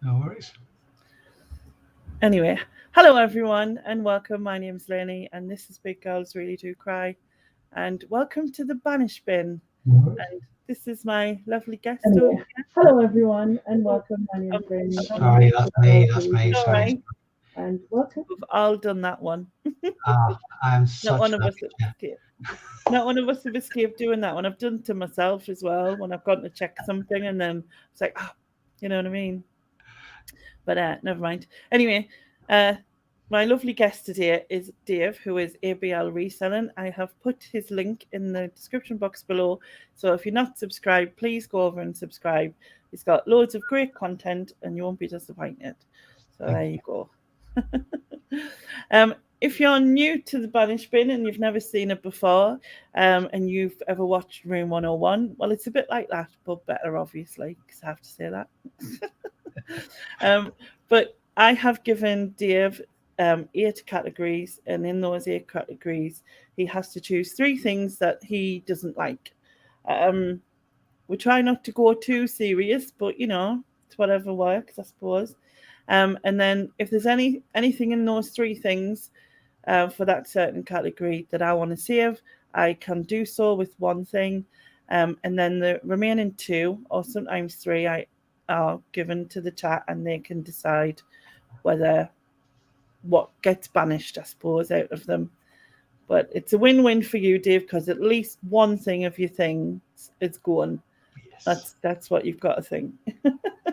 No worries. Anyway, hello everyone and welcome. My name's Lenny and this is Big Girls Really Do Cry. And welcome to the Banish bin. And this is my lovely guest. Anyway, hello everyone and welcome. My name's Lenny. Sorry, that's me. All Sorry. right. And welcome. We've all done that one. I'm Not such one of a us escaped. Not one of us have escaped doing that one. I've done it to myself as well when I've gone to check something and then it's like, you know what I mean? But never mind. Anyway, my lovely guest today is Dave, who is ABL Reselling. I have put his link in the description box below. So if you're not subscribed, please go over and subscribe. He's got loads of great content and you won't be disappointed. So there you go. If you're new to the Banish bin and you've never seen it before, and you've ever watched Room 101, well, it's a bit like that, but better, obviously, because I have to say that. But I have given Dave 8 categories, and in those 8 categories, he has to choose 3 things that he doesn't like. We try not to go too serious, but it's whatever works, I suppose. And then if there's anything in those 3 things for that certain category that I want to save, I can do so with 1 thing. And then the remaining 2 or sometimes 3 I are given to the chat and they can decide whether what gets banished, I suppose, out of them. But it's a win-win for you, Dave, because at least 1 thing of your things is gone. Yes. That's what you've got to think.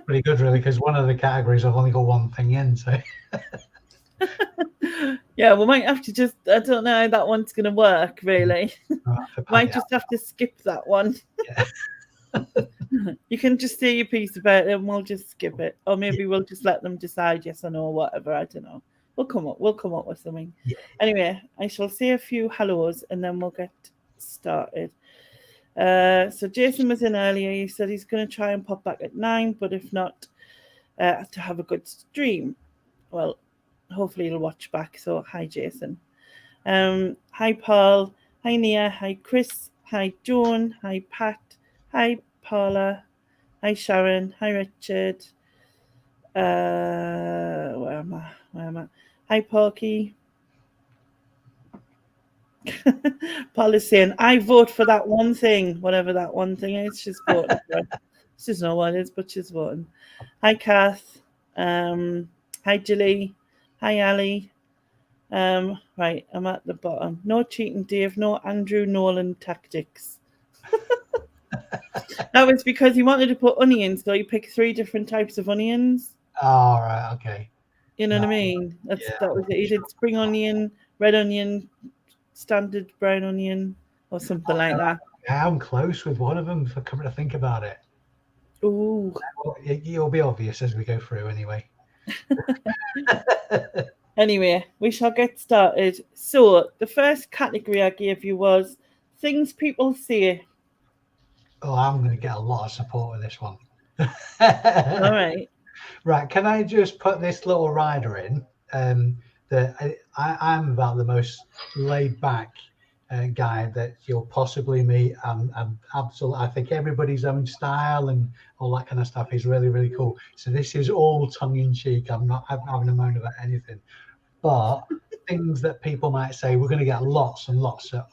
Pretty good, really, because one of the categories I've only got 1 thing in, so yeah, we might have to just, I don't know how that one's going to work, really. Might just have to skip that one. Yeah. You can just say your piece about it and we'll just skip it. Or maybe we'll just let them decide yes or no or whatever. I don't know. We'll come up with something. Yeah. Anyway, I shall say a few hellos and then we'll get started. So Jason was in earlier. He said he's going to try and pop back at 9, but if not, to have a good stream. Well, hopefully he'll watch back. So hi, Jason. Hi, Paul. Hi, Nia. Hi, Chris. Hi, Joan. Hi, Pat. Hi, Paula. Hi, Sharon. Hi, Richard. Where am I? Hi, Porky. Paul is saying, I vote for that 1 thing, whatever that 1 thing is. She's voting for it. She doesn't know what it is, but she's voting. Hi, Kath. Hi, Julie. Hi, Ali. Right, I'm at the bottom. No cheating, Dave. No Andrew Nolan tactics. That was because he wanted to put onions, so he picked 3 different types of onions. Oh, right, okay. You know what I mean? That was it. He did spring onion, red onion, standard brown onion, or something like that. I'm close with one of them, for coming to think about it. Ooh. Well, it'll be obvious as we go through anyway. Anyway, we shall get started. So, the first category I gave you was things people say. Oh, I'm going to get a lot of support with this one. All right. Right, can I just put this little rider in? That I'm about the most laid back guy that you'll possibly meet. I'm absolutely, I think everybody's own style and all that kind of stuff is really, really cool. So this is all tongue in cheek. I'm not having a moan about anything, but things that people might say, we're going to get lots and lots of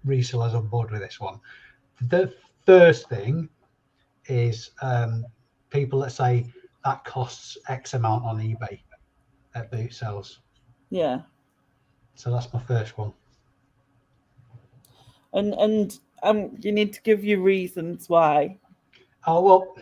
resellers on board with this one. The first thing is people that say that costs X amount on eBay at boot sales. Yeah. So that's my first one. And you need to give you reasons why. Oh, well,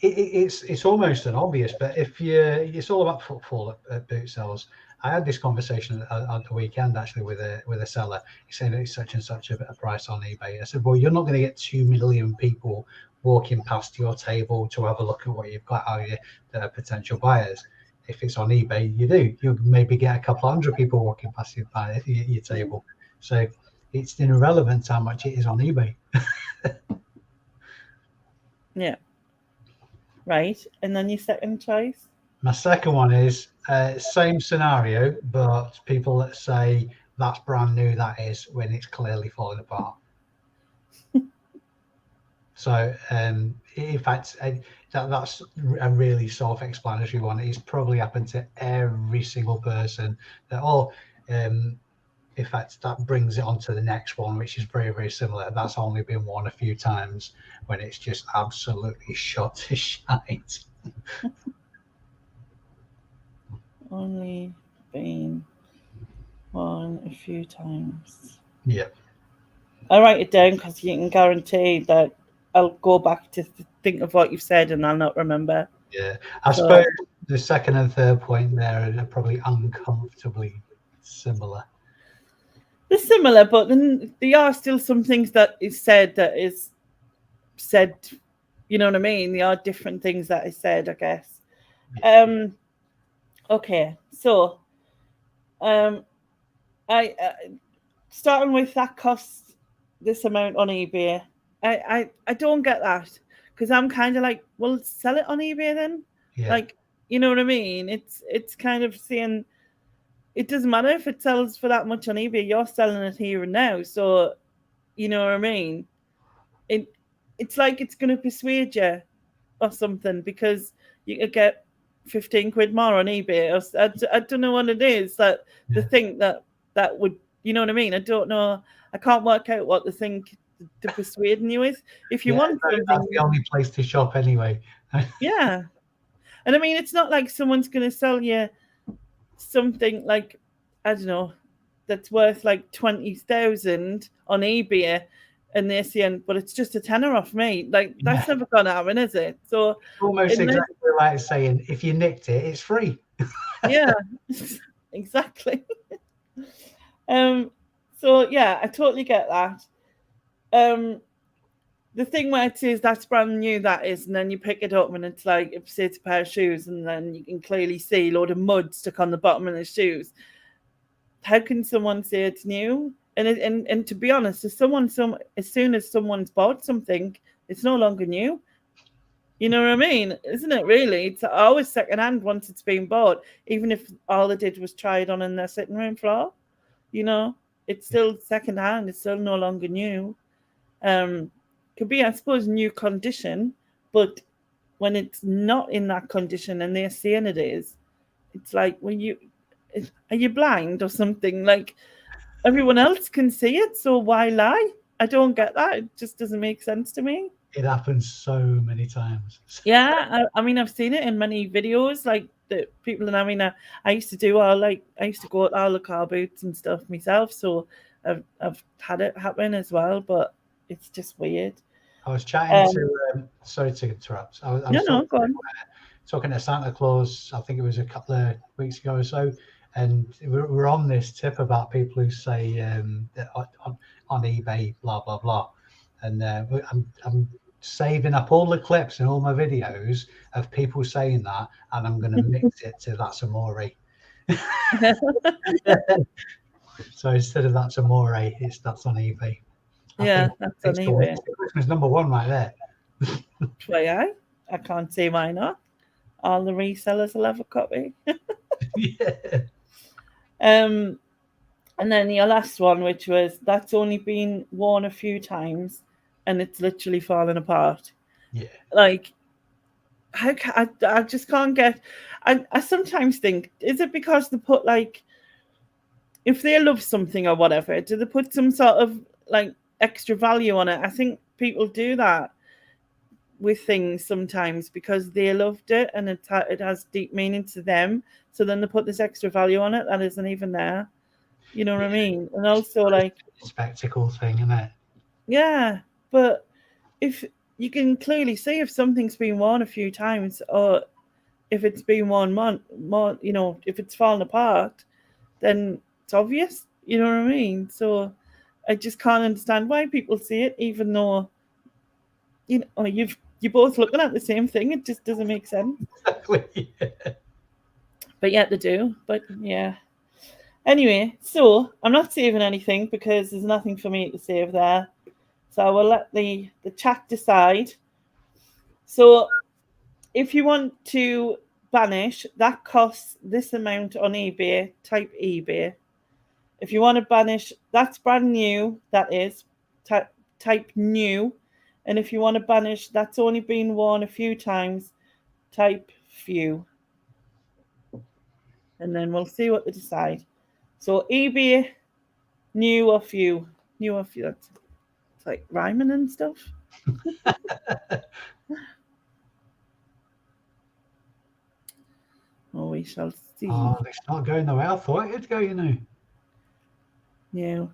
it's almost an obvious, but it's all about footfall at boot sales. I had this conversation on the weekend actually with a seller. He's saying it's such and such a price on eBay. I said, well, you're not going to get 2 million people walking past your table to have a look at what you've got, are you, that are potential buyers. If it's on eBay, you do. You'll maybe get a couple of 100 people walking past your table. So it's irrelevant how much it is on eBay. Yeah. Right. And then your second choice? My second one is same scenario, but people that say that's brand new, that is, when it's clearly falling apart. So in fact, that's a really self-explanatory one. It's probably happened to every single person. In fact, that brings it on to the next one, which is very, very similar. That's only been worn a few times when it's just absolutely shot to shite. Only been worn a few times. Yeah. I write it down because you can guarantee that I'll go back to think of what you've said and I'll not remember. Yeah. I suppose the second and third point there are probably uncomfortably similar. They're similar, but then there are still some things that is said, you know what I mean? There are different things that is said, I guess. Yeah. Okay, so I starting with that costs this amount on eBay. I don't get that because I'm kind of like, well, sell it on eBay then. Yeah. Like, you know what I mean? It's kind of saying it doesn't matter if it sells for that much on eBay. You're selling it here and now, so you know what I mean. It's like it's going to persuade you or something because you could get 15 quid more on eBay. I don't know what it is that they think that would, you know what I mean? I don't know. I can't work out what they think to persuading you with. If you want something, that's the only place to shop anyway. Yeah. And I mean, it's not like someone's going to sell you something like, I don't know, that's worth like 20,000 on eBay and they're saying, but it's just a tenner off me. Like, that's never going to happen, is it? So almost exactly like saying, if you nicked it, it's free. Yeah, exactly. So yeah, I totally get that. The thing where it says that's brand new, that is, and then you pick it up and it's like, if it's a pair of shoes and then you can clearly see a load of mud stuck on the bottom of the shoes. How can someone say it's new? And to be honest, as soon as someone's bought something, it's no longer new. You know what I mean? Isn't it really? It's always secondhand once it's been bought, even if all they did was try it on in their sitting room floor. You know, it's still secondhand. It's still no longer new. Could be, I suppose, new condition, but when it's not in that condition and they're saying it is, it's like, are you blind or something? Like, everyone else can see it, so why lie? I don't get that. It just doesn't make sense to me. It happens so many times. Yeah, I mean, I've seen it in many videos, like the people, and I mean, I used to go to all the car boots and stuff myself, so I've had it happen as well, but it's just weird. I was chatting to, sorry to interrupt. I was go on. Talking to Santa Claus, I think it was a couple of weeks ago or so, and we're on this tip about people who say on eBay, blah, blah, blah. And I'm saving up all the clips and all my videos of people saying that, and I'm going to mix it to That's Amore. So instead of That's Amore, it's That's on eBay. That's on eBay. Christmas number one right there. Well, I can't see why not. All the resellers will have a copy. Yeah. And then your last one, which was that's only been worn a few times and it's literally falling apart. Yeah. Like, I just can't get. I sometimes think, is it because they put, like, if they love something or whatever, do they put some sort of like extra value on it? I think people do that with things sometimes because they loved it and it has deep meaning to them. So then they put this extra value on it that isn't even there. You know what I mean? And also, like, spectacle thing, isn't it? Yeah, but if you can clearly see if something's been worn a few times or if it's been worn more, you know, if it's fallen apart, then it's obvious. You know what I mean? So I just can't understand why people see it, even though, you know, you're both looking at the same thing. It just doesn't make sense. Exactly. Yeah. But yet they do. But yeah. Anyway, so I'm not saving anything because there's nothing for me to save there. So I will let the chat decide. So if you want to banish, that costs this amount on eBay. Type eBay. If you want to banish, that's brand new. That is. Type new. And if you want to banish, that's only been worn a few times, type few. And then we'll see what they decide. So EB, new or few? New or few? It's like rhyming and stuff. Oh, we shall see. Oh, it's not going the way I thought it'd go, you know. New.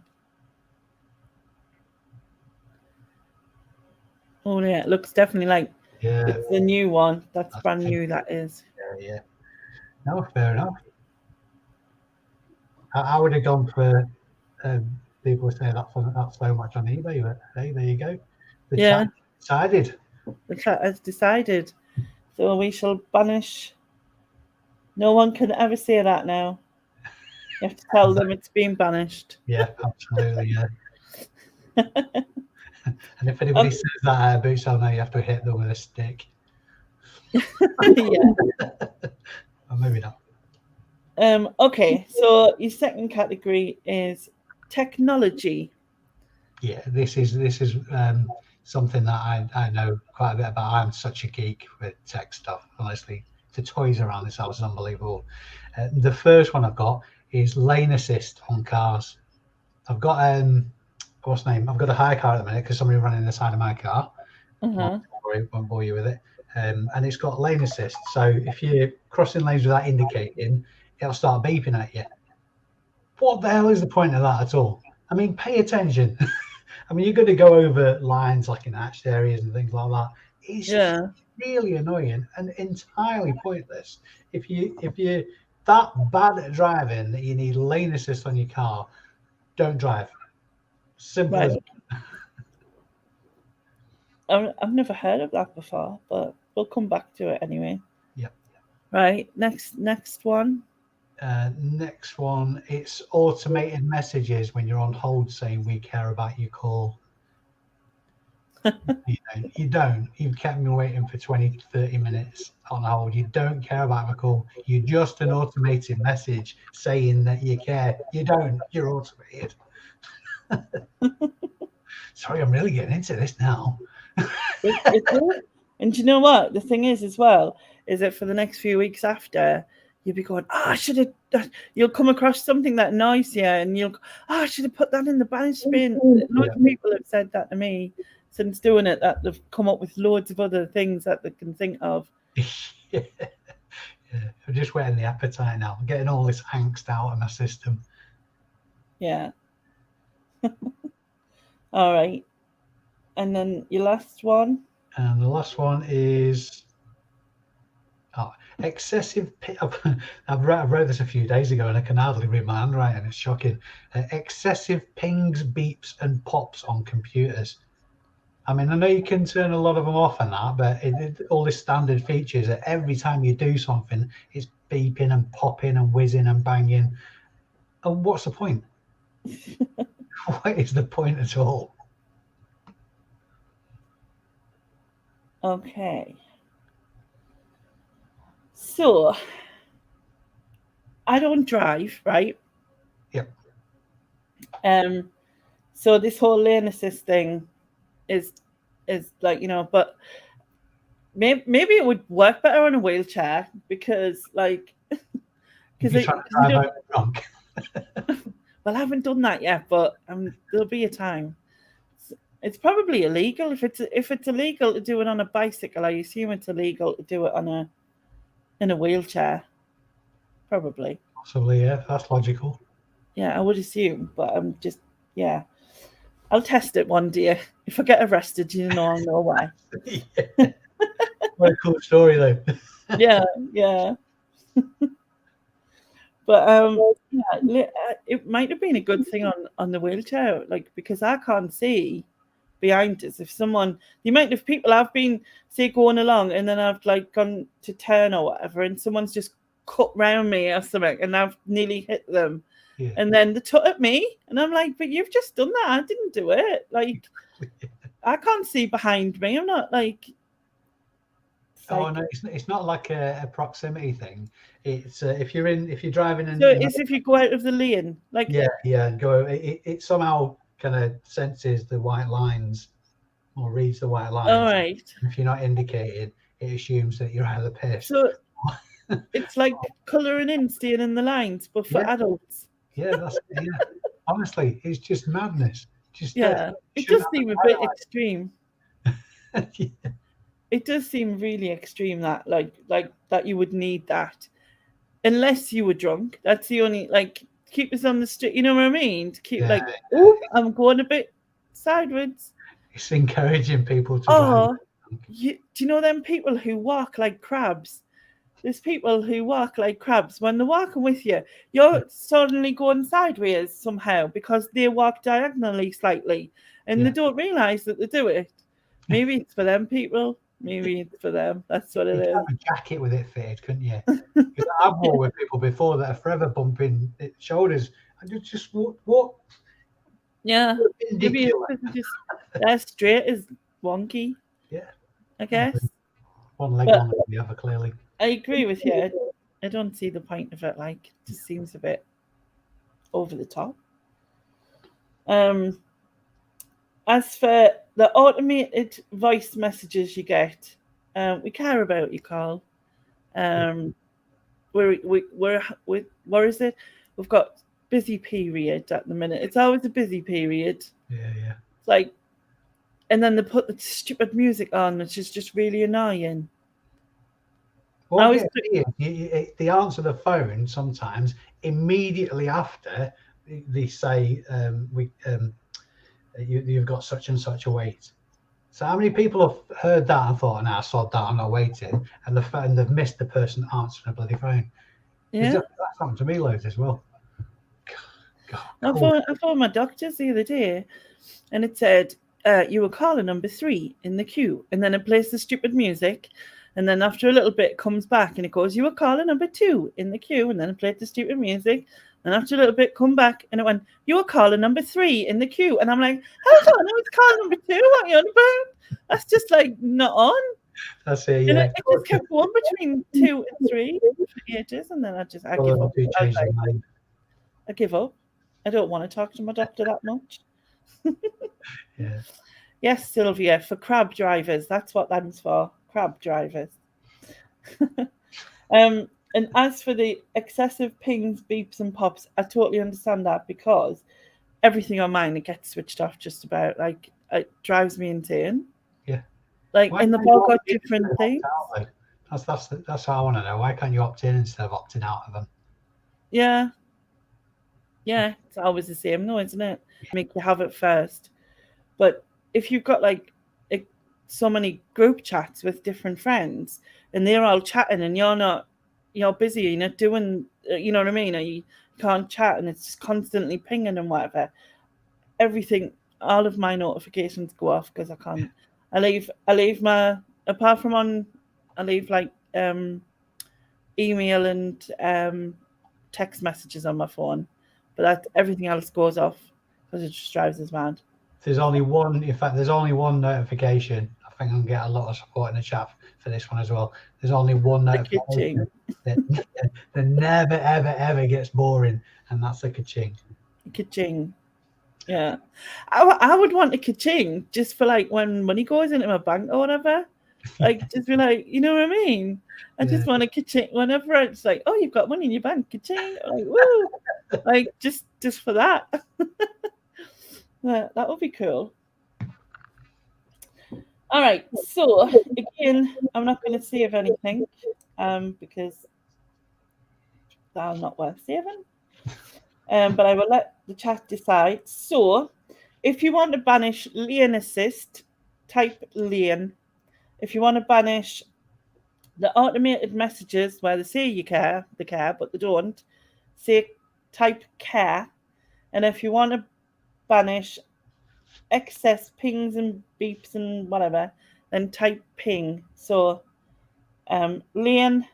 Oh yeah, it looks definitely like it's the new one. That's brand new, that is. Yeah. No, fair enough. I would have gone for people say that's so much on eBay, but hey, there you go. The chat decided. The chat has decided. So we shall banish. No one can ever say that now. You have to tell them it's been banished. Yeah, absolutely, yeah. And if anybody says that Boots, I'll know you have to hit them with a stick. Yeah. Or maybe not. Okay, so your second category is technology. Yeah, this is something that I know quite a bit about. I'm such a geek with tech stuff. Honestly, the toys around this house is unbelievable. The first one I've got is lane assist on cars. I've got what's the name? I've got a hire car at the minute because somebody running the side of my car. Won't bore you with it. And it's got lane assist. So if you're crossing lanes without indicating, it'll start beeping at you. What the hell is the point of that at all? I mean, pay attention. I mean, you're going to go over lines like in hatched areas and things like that. It's really annoying and entirely pointless. If you're that bad at driving that you need lane assist on your car, don't drive. Simple as that. I've never heard of that before, but we'll come back to it anyway. Yep. Right. Next one. Next one, it's automated messages when you're on hold saying we care about your call. You don't. You've kept me waiting for 20, 30 minutes on hold. You don't care about my call. You're just an automated message saying that you care. You don't. You're automated. Sorry, I'm really getting into this now. And do you know what? The thing is as well, is that for the next few weeks after, you'll be going, I should have, you'll come across something that annoys you and you'll, I should have put that in the banish bin. Loads of people have said that to me since doing it, that they've come up with loads of other things that they can think of. Yeah. I'm just whetting the appetite now. I'm getting all this angst out of my system. Yeah. All right. And then your last one? And the last one is excessive. I wrote this a few days ago and I can hardly read my handwriting. It's shocking. Excessive pings, beeps, and pops on computers. I mean, I know you can turn a lot of them off and that, but all the standard features that every time you do something, it's beeping and popping and whizzing and banging. And what's the point? What is the point at all? Okay. So, I don't drive, right? Yep. So this whole lane assist thing is like, but maybe it would work better on a wheelchair because you're trying to drive home drunk. Well, I haven't done that yet, but there'll be a time. It's probably illegal. If it's illegal to do it on a bicycle, I assume it's illegal to do it in a wheelchair. Probably. Possibly, yeah. That's logical. Yeah, I would assume, but I'm just I'll test it one day. If I get arrested, I'll know why. Yeah. What a cool story, though. Yeah. But it might have been a good thing on the wheelchair, because I can't see behind us. If the amount of people I've been going along and then I've gone to turn or whatever, and someone's just cut round me or something, and I've nearly hit them. Yeah. And then they tut at me, and I'm like, but you've just done that. I didn't do it. I can't see behind me. I'm not Oh no, it's not like a proximity thing. It's if you're driving and so it's if you go out of the lane, go. It somehow kind of senses the white lines or reads the white lines. All right. If you're not indicated, it assumes that you're either pissed. So it's like colouring in, staying in the lines, but for adults. Yeah, that's yeah. Honestly, it's just madness. Just Yeah, it does seem a bit extreme. Yeah. It does seem really extreme that like that you would need that unless you were drunk. That's the only like keep us on the street. You know what I mean? To keep oh, I'm going a bit sideways. It's encouraging people to. Oh, do you know them people who walk like crabs? There's people who walk like crabs. When they're walking with you, you're suddenly going sideways somehow because they walk diagonally slightly and they don't realise that they do it. Maybe it's for them people. Maybe it's for them. That's what it is. Have a jacket with it fitted, couldn't you? Because I've walked with people before that are forever bumping shoulders. And you just what? Yeah. Maybe it's just that straight is wonky. Yeah. I guess. One leg on the other, clearly. I agree with you. I don't see the point of it. Like, it just seems a bit over the top. As for the automated voice messages you get, we care about you, Carl. Where is it? We've got busy period at the minute. It's always a busy period. Yeah. It's like, and then they put the stupid music on, which is just really annoying. Well, they answer the phone sometimes immediately after they say you've got such and such a wait. So how many people have heard that and thought, "No, I saw that, I'm not waiting," and they've missed the person answering the bloody phone? Yeah, that's happened to me loads as well. I phoned my doctors the other day, and it said you were caller number 3 in the queue, and then it plays the stupid music. And then after a little bit, it comes back and it goes, you were caller number 2 in the queue. And then it played the stupid music. And after a little bit, come back and it went, you were caller number 3 in the queue. And I'm like, hold on, I was caller number 2. What are you on about? That's just like not on. That's it, yeah. And it just kept going between 2 and 3 for ages. And then I give up. I give up. I don't want to talk to my doctor that much. Yeah. Yes, Sylvia, for crab drivers. That's what that's for. Crab drivers. And as for the excessive pings, beeps and pops, I totally understand that because everything on mine, it gets switched off just about. Like, it drives me insane. Yeah. Like, in the bulk got different things. That's how I want to know. Why can't you opt in instead of opting out of them? Yeah. Yeah, it's always the same, no, isn't it? Make you have it first. But if you've got like so many group chats with different friends and they're all chatting and you're busy, you're not doing, you know what I mean? Or you can't chat and it's just constantly pinging and whatever. Everything, all of my notifications go off because I can't. I leave my, apart from I leave like email and text messages on my phone, but everything else goes off because it just drives us mad. There's only one notification. I think I can get a lot of support in the chat for this one as well. There's only one notification that never, ever, ever gets boring, and that's a ka-ching. Ka-ching. Yeah. I would want a ka-ching just for like when money goes into my bank or whatever. Like, just be like, you know what I mean? I just want a ka-ching whenever it's like, oh, you've got money in your bank, ka-ching. Like, woo. Like, just for that. That would be cool. All right, so again, I'm not going to save anything because that's not worth saving. But I will let the chat decide. So if you want to banish lane assist, type lane. If you want to banish the automated messages where they say they care, but they don't, type care. And if you want to banish excess pings and beeps and whatever, then type ping. So lane,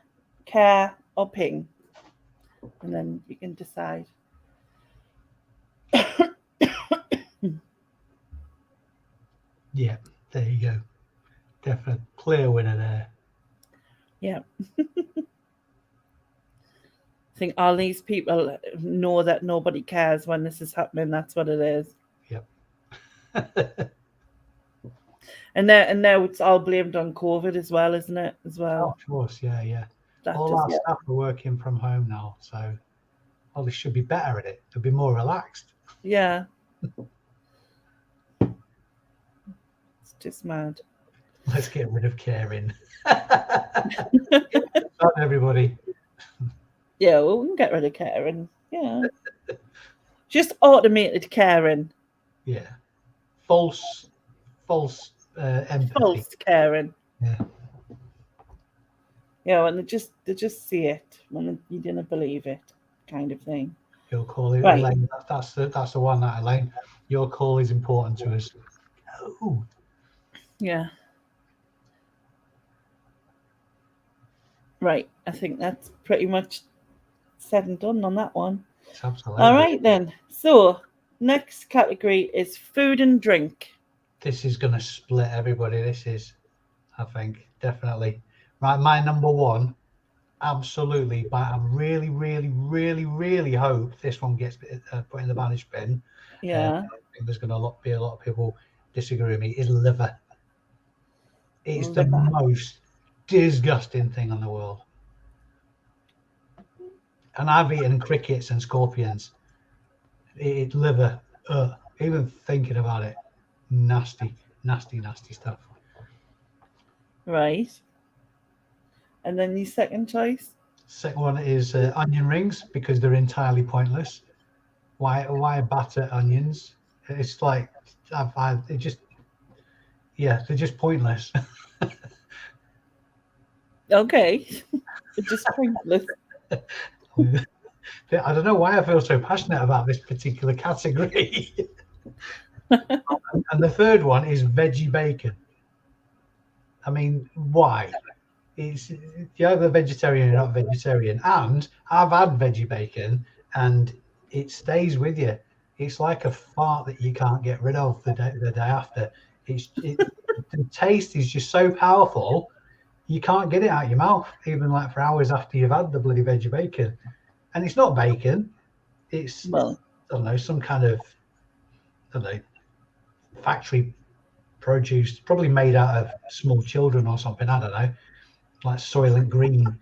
care, or ping. And then you can decide. Yeah, there you go. Definitely clear winner there. Yeah. I think all these people know that nobody cares when this is happening. That's what it is. Yep. And now it's all blamed on COVID as well, isn't it? As well. Oh, of course, yeah. That All just- our staff are working from home now, so they should be better at it. They'll be more relaxed. Yeah. It's just mad. Let's get rid of caring. Not everybody. Yeah, well, we can get rid of Karen. Yeah. Just automated Karen. Yeah. False empathy. False Karen. Yeah. Yeah, and they just see it when you didn't believe it, kind of thing. Your call is Right. Elaine. That's the one, that Elaine. Your call is important to us. Oh. Yeah. Right. I think that's pretty much said and done on that one. It's absolutely. All right then. So next category is food and drink. This is going to split everybody. This is, I think, definitely. Right, my number one, absolutely. But I really, really, really, really hope this one gets put in the Banish bin. Yeah. I think there's going to be a lot of people disagree with me. Is liver. It's the most disgusting thing in the world. And I've eaten crickets and scorpions. Liver, even thinking about it, nasty stuff. Right. And then your second choice? Second one is onion rings, because they're entirely pointless. Why batter onions? It's like they're just pointless. Okay. It's just pointless. I don't know why I feel so passionate about this particular category. And the third one is veggie bacon. I mean, why? It's you're either vegetarian or not vegetarian. And I've had veggie bacon, and it stays with you. It's like a fart that you can't get rid of the day after. The taste is just so powerful, you can't get it out your mouth, even like for hours after you've had the bloody veggie bacon. And it's not bacon. It's, I don't know, some kind of, factory produced, probably made out of small children or something. I don't know, like Soylent Green.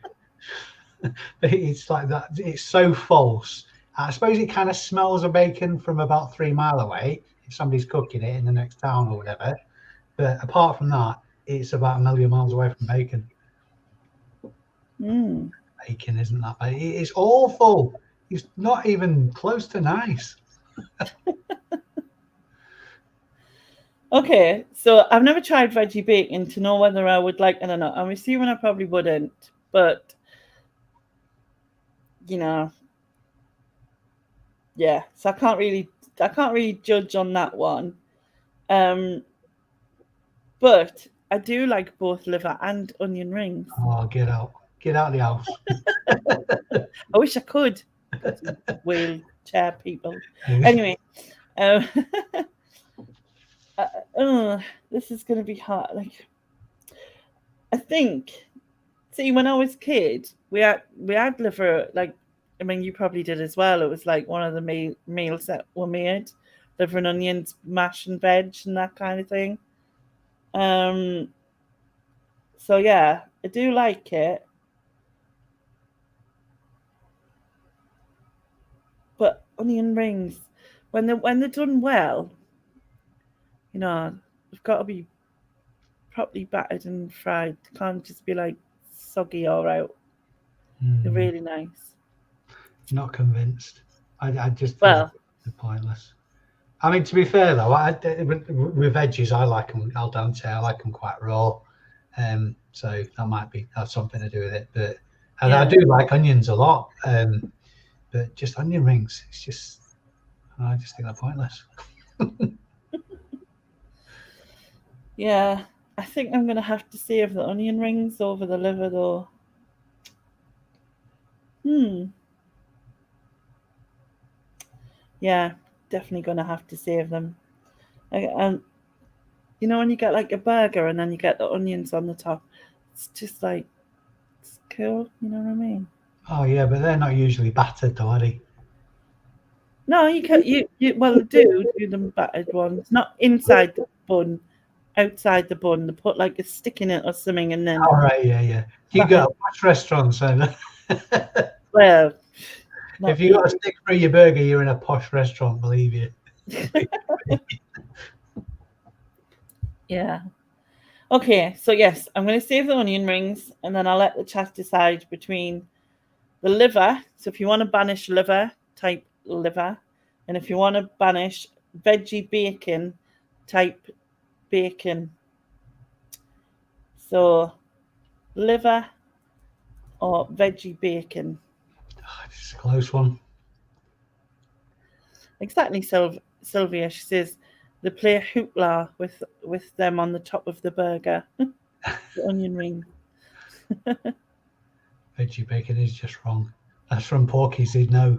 It's like that. It's so false. I suppose it kind of smells of bacon from about 3 miles away if somebody's cooking it in the next town or whatever. But apart from that, it's about 1 million miles away from bacon. Bacon isn't that bad. It's awful. It's not even close to nice. Okay, so I've never tried veggie bacon to know whether I would like it or not. I'm assuming I probably wouldn't, but yeah. So I can't really judge on that one. But I do like both liver and onion rings. Oh, get out of the house. I wish I could. Wheelchair people. Anyway, this is going to be hard. Like, I think, see, when I was a kid, we had liver. Like, I mean, you probably did as well. It was like one of the meals that were made, liver and onions, mash and veg, and that kind of thing. So yeah, I do like it. But onion rings, when they're done well, they've got to be properly battered and fried. They can't just be like soggy or out. They're really nice. Not convinced. I just they're pointless. I mean, to be fair though, with veggies, I like them al dente. I like them quite raw. So that might have something to do with it. But I do like onions a lot. But just onion rings, I just think they're pointless. Yeah, I think I'm going to have to save the onion rings over the liver though. Yeah, definitely going to have to save them. And when you get like a burger and then you get the onions on the top, it's just like, it's cool, you know what I mean? Oh yeah, but they're not usually battered though, are they? No, you can. You do them battered ones, not inside the bun, outside the bun. They put like a stick in it or something, and then All right, yeah. You go to a posh restaurant, so well, if you got a stick through your burger, you're in a posh restaurant, believe you. Yeah. Okay, so yes, I'm going to save the onion rings, and then I'll let the chat decide between the liver. So if you want to banish liver, type liver, and if you want to banish veggie bacon, type bacon. So liver or veggie bacon. It's a close one. Exactly, Sylvia. She says they play hoopla with them on the top of the burger. The onion ring. Veggie bacon is just wrong. That's from Porky said no.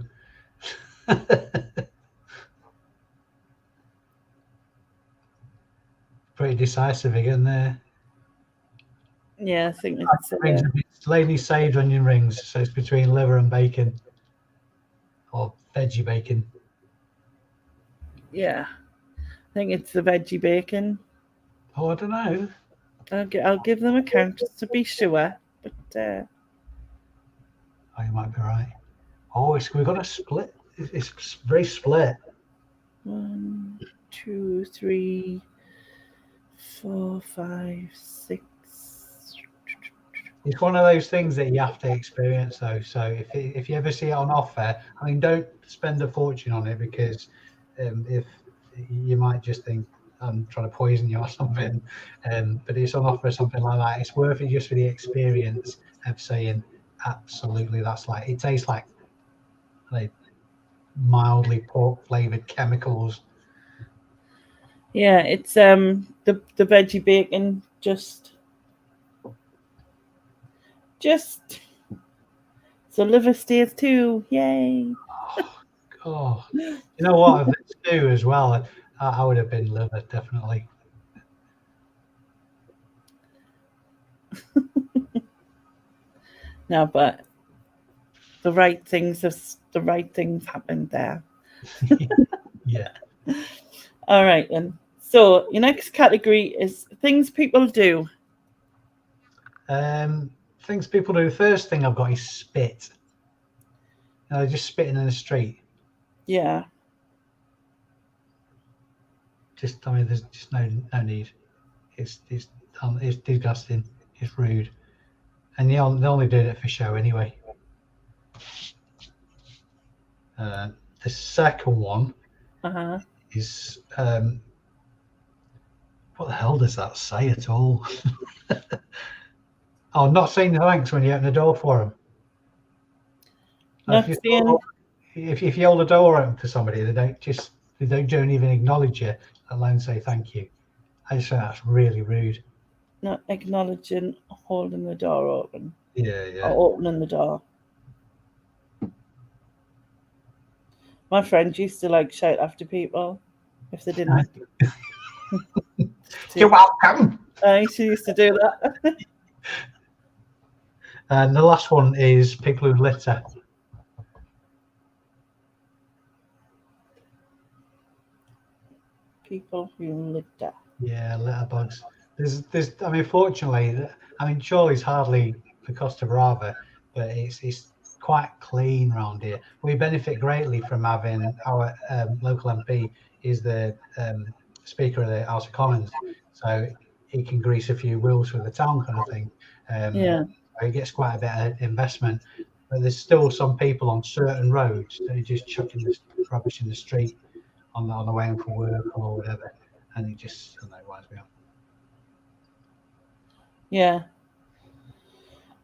Pretty decisive again there. Yeah, I think it's Laney saved onion rings, so it's between liver and bacon, or veggie bacon. yeah. I think it's the veggie bacon. Oh, I don't know. I'll give them a count just to be sure, but oh, you might be right. Oh, we've got a split. It's very split. 1, 2, 3, 4, 5, 6. It's one of those things that you have to experience, though. So if you ever see it on offer, I mean, don't spend a fortune on it, because if you might just think I'm trying to poison you or something. But it's on offer or something like that. It's worth it just for the experience of saying, absolutely, that's like, it tastes like mildly pork flavored chemicals. Yeah, it's the veggie bacon just so liver stays too. Yay. Oh, you know what? If it's two as well, I would have been liver, definitely. No, but the right things happened there. Yeah. All right, then. So your next category is things people do. Things people do. First thing I've got is spit. Just spitting in the street. Yeah. There's just no need. It's disgusting. It's rude, and they're only doing it for show anyway. The second one is what the hell does that say at all? Oh, not saying thanks when you open the door for them. If you hold the door open for somebody, they don't even acknowledge you, let alone say thank you. I just think that's really rude. Not acknowledging holding the door open. Yeah. Or opening the door. My friends used to shout after people if they didn't. You're welcome. She used to do that. And the last one is people who litter. People who litter. Yeah, litter bugs. Fortunately, Chorley's hardly the Costa Brava, but it's quite clean around here. We benefit greatly from having our local MP is the Speaker of the House of Commons, so he can grease a few wheels for the town kind of thing. He gets quite a bit of investment, but there's still some people on certain roads that are just chucking this rubbish in the street on the way home from work or whatever, and it just winds me up. Yeah.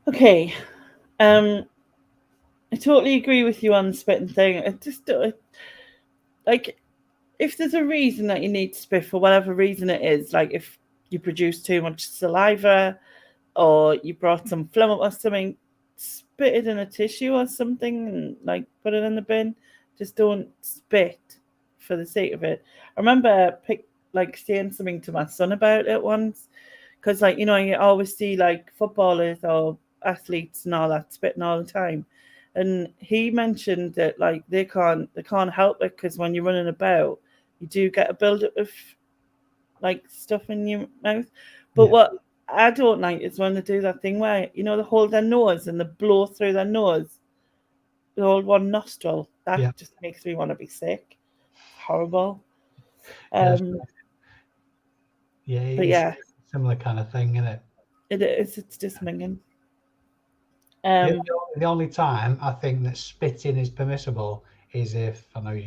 Okay. I totally agree with you on the spitting thing. If there's a reason that you need to spit for whatever reason it is, like if you produce too much saliva or you brought some phlegm up or something, spit it in a tissue or something and put it in the bin. Just don't spit for the sake of it. I remember saying something to my son about it once, because you always see footballers or athletes and all that spitting all the time, and he mentioned that they can't help it, because when you're running about you do get a build-up of like stuff in your mouth. But what I don't like is when they do that thing where, you know, they hold their nose and they blow through their nose, the old one nostril. That just makes me want to be sick. It's horrible. It's a similar kind of thing, isn't it? It is. It's just minging. The only time I think that spitting is permissible is if, I know,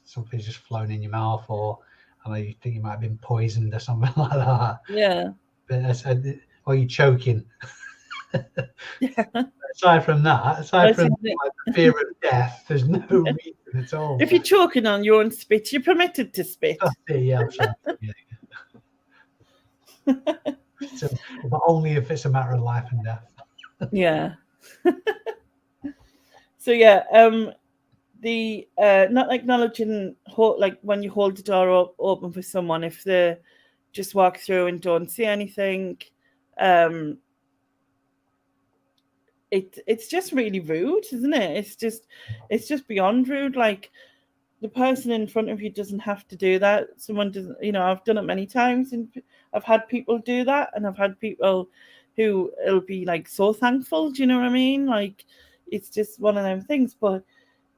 something's just flown in your mouth, or I know you think you might have been poisoned or something like that. Yeah. But or you're choking. Aside from that, the fear of death, there's no reason at all. If you're choking on your own spit, you're permitted to spit. Yeah, absolutely. But only if it's a matter of life and death. Yeah. So the not acknowledging, like when you hold the door open for someone, if they just walk through and don't say anything, it's just really rude, isn't it? It's just beyond rude. Like, the person in front of you doesn't have to do that. Someone doesn't, you know, I've done it many times, and I've had people do that, and I've had people who will be like so thankful. Do you know what I mean? Like, it's just one of them things. But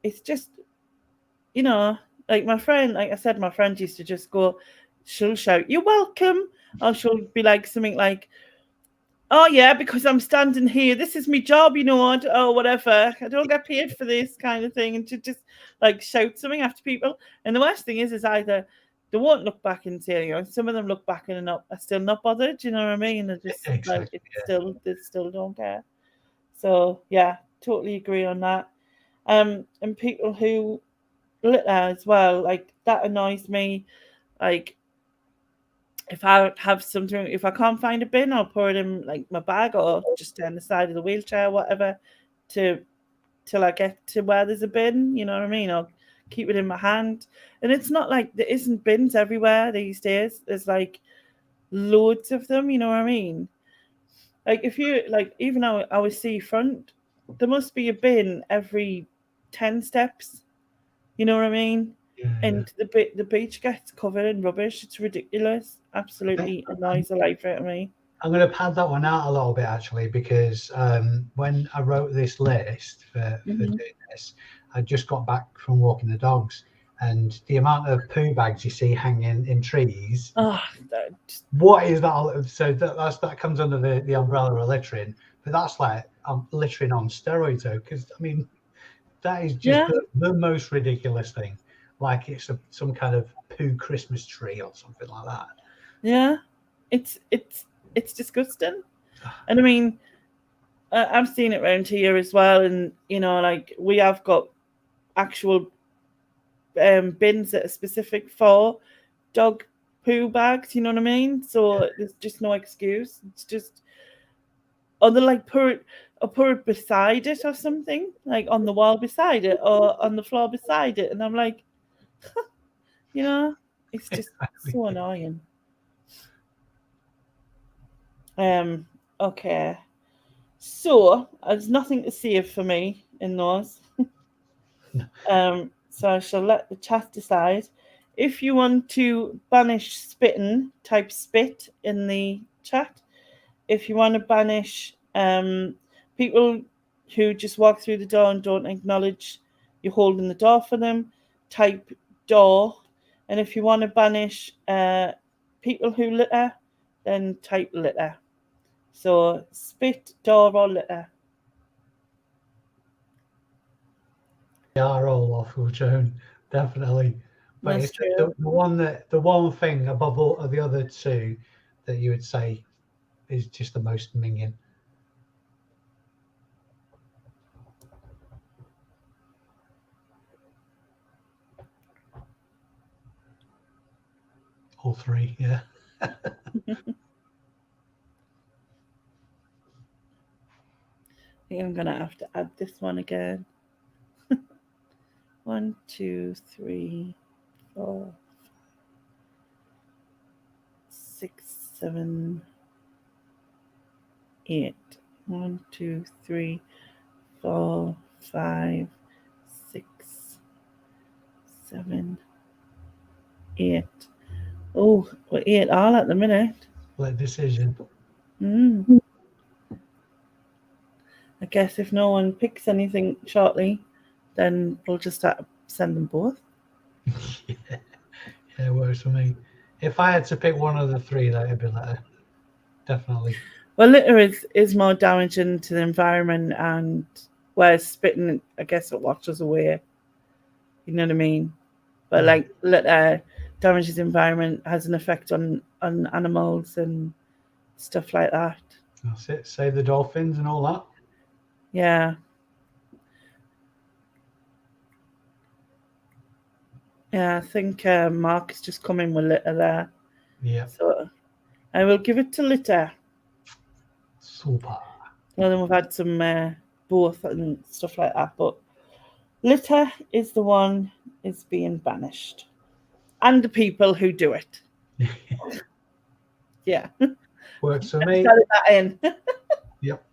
it's just, you know, like my friend, like I said, my friend used to just go, she'll shout, "You're welcome," or she'll be like something like, "Oh yeah, because I'm standing here. This is my job, you know, or whatever. I don't get paid for this," kind of thing. And to just like shout something after people. And the worst thing is either they won't look back and say, you know, some of them look back and are still not bothered. You know what I mean? They're just Exactly, they still don't care. So yeah, totally agree on that. And people who litter as well, like that annoys me. Like, if I have something, if I can't find a bin, I'll pour it in like my bag or just down the side of the wheelchair, whatever, till I get to where there's a bin. You know what I mean? I'll keep it in my hand. And it's not like there isn't bins everywhere these days. There's like loads of them. You know what I mean? Like, if you like, even our seafront, there must be a bin every 10 steps. You know what I mean? And the beach gets covered in rubbish. It's ridiculous. Absolutely annoys the life out of me. I'm going to pad that one out a little bit, actually, because when I wrote this list for doing this, I just got back from walking the dogs, and the amount of poo bags you see hanging in trees. What is that? So that comes under the umbrella of littering, but that's like littering on steroids, though, because I mean, that is just the most ridiculous thing. Like it's some kind of poo Christmas tree or something like that. Yeah, it's disgusting. And I mean, I've seen it around here as well. And, you know, like we have got actual bins that are specific for dog poo bags. You know what I mean? So there's just no excuse. It's just, or they like pour it beside it or something, like on the wall beside it or on the floor beside it. And I'm like, you know, it's just so annoying. Okay. So there's nothing to save for me in those. So I shall let the chat decide. If you want to banish spitting, type spit in the chat. If you want to banish people who just walk through the door and don't acknowledge you're holding the door for them, type door. And if you want to banish people who litter, then type litter. So spit, door, or litter. They are all awful, Joan, definitely. But That's it's true. the one thing above all of the other two that you would say is just the most minging. All three, yeah. I think I'm gonna have to add this one again. 1, 2, 3, 4, 6, 7, 8. 1, 2, 3, 4, 5, 6, 7, 8. Oh, we're 8-all at the minute. Split decision. I guess if no one picks anything shortly, then we'll just start send them both. Yeah, it works for me. If I had to pick one of the three, that would be litter. Definitely. Well, litter is more damaging to the environment, and whereas spitting, I guess it washes away. You know what I mean? But like litter damages the environment, has an effect on animals and stuff like that. That's it. Save the dolphins and all that. Yeah. Yeah, I think Mark has just come in with litter there. Yeah. So I will give it to litter. Super. Well, then we've had some both and stuff like that, but litter is the one is being banished, and the people who do it. Yeah, works for me. Added that in. Yep.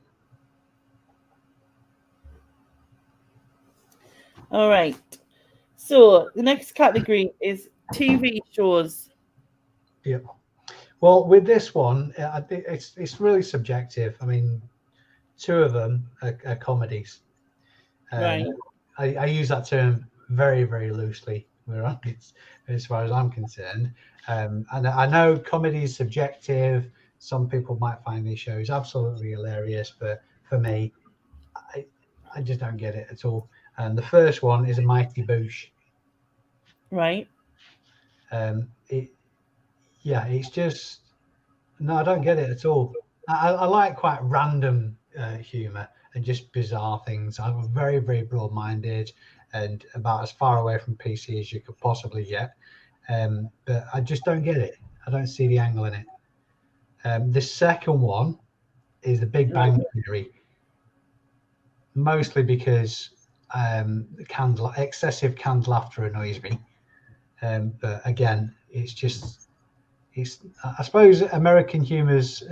All right. So the next category is TV shows. Yep. Well, with this one, I think it's really subjective. I mean, two of them are comedies. Right. I use that term very, very loosely, as far as I'm concerned. And I know comedy is subjective. Some people might find these shows absolutely hilarious, but for me, I just don't get it at all. And the first one is a Mighty Boosh. Right. It's just no, I don't get it at all. I like quite random humor and just bizarre things. I'm very, very broad-minded and about as far away from PC as you could possibly get. But I just don't get it. I don't see the angle in it. The second one is the Big Bang Theory, mostly because excessive canned laughter annoys me. But again, I suppose American humor's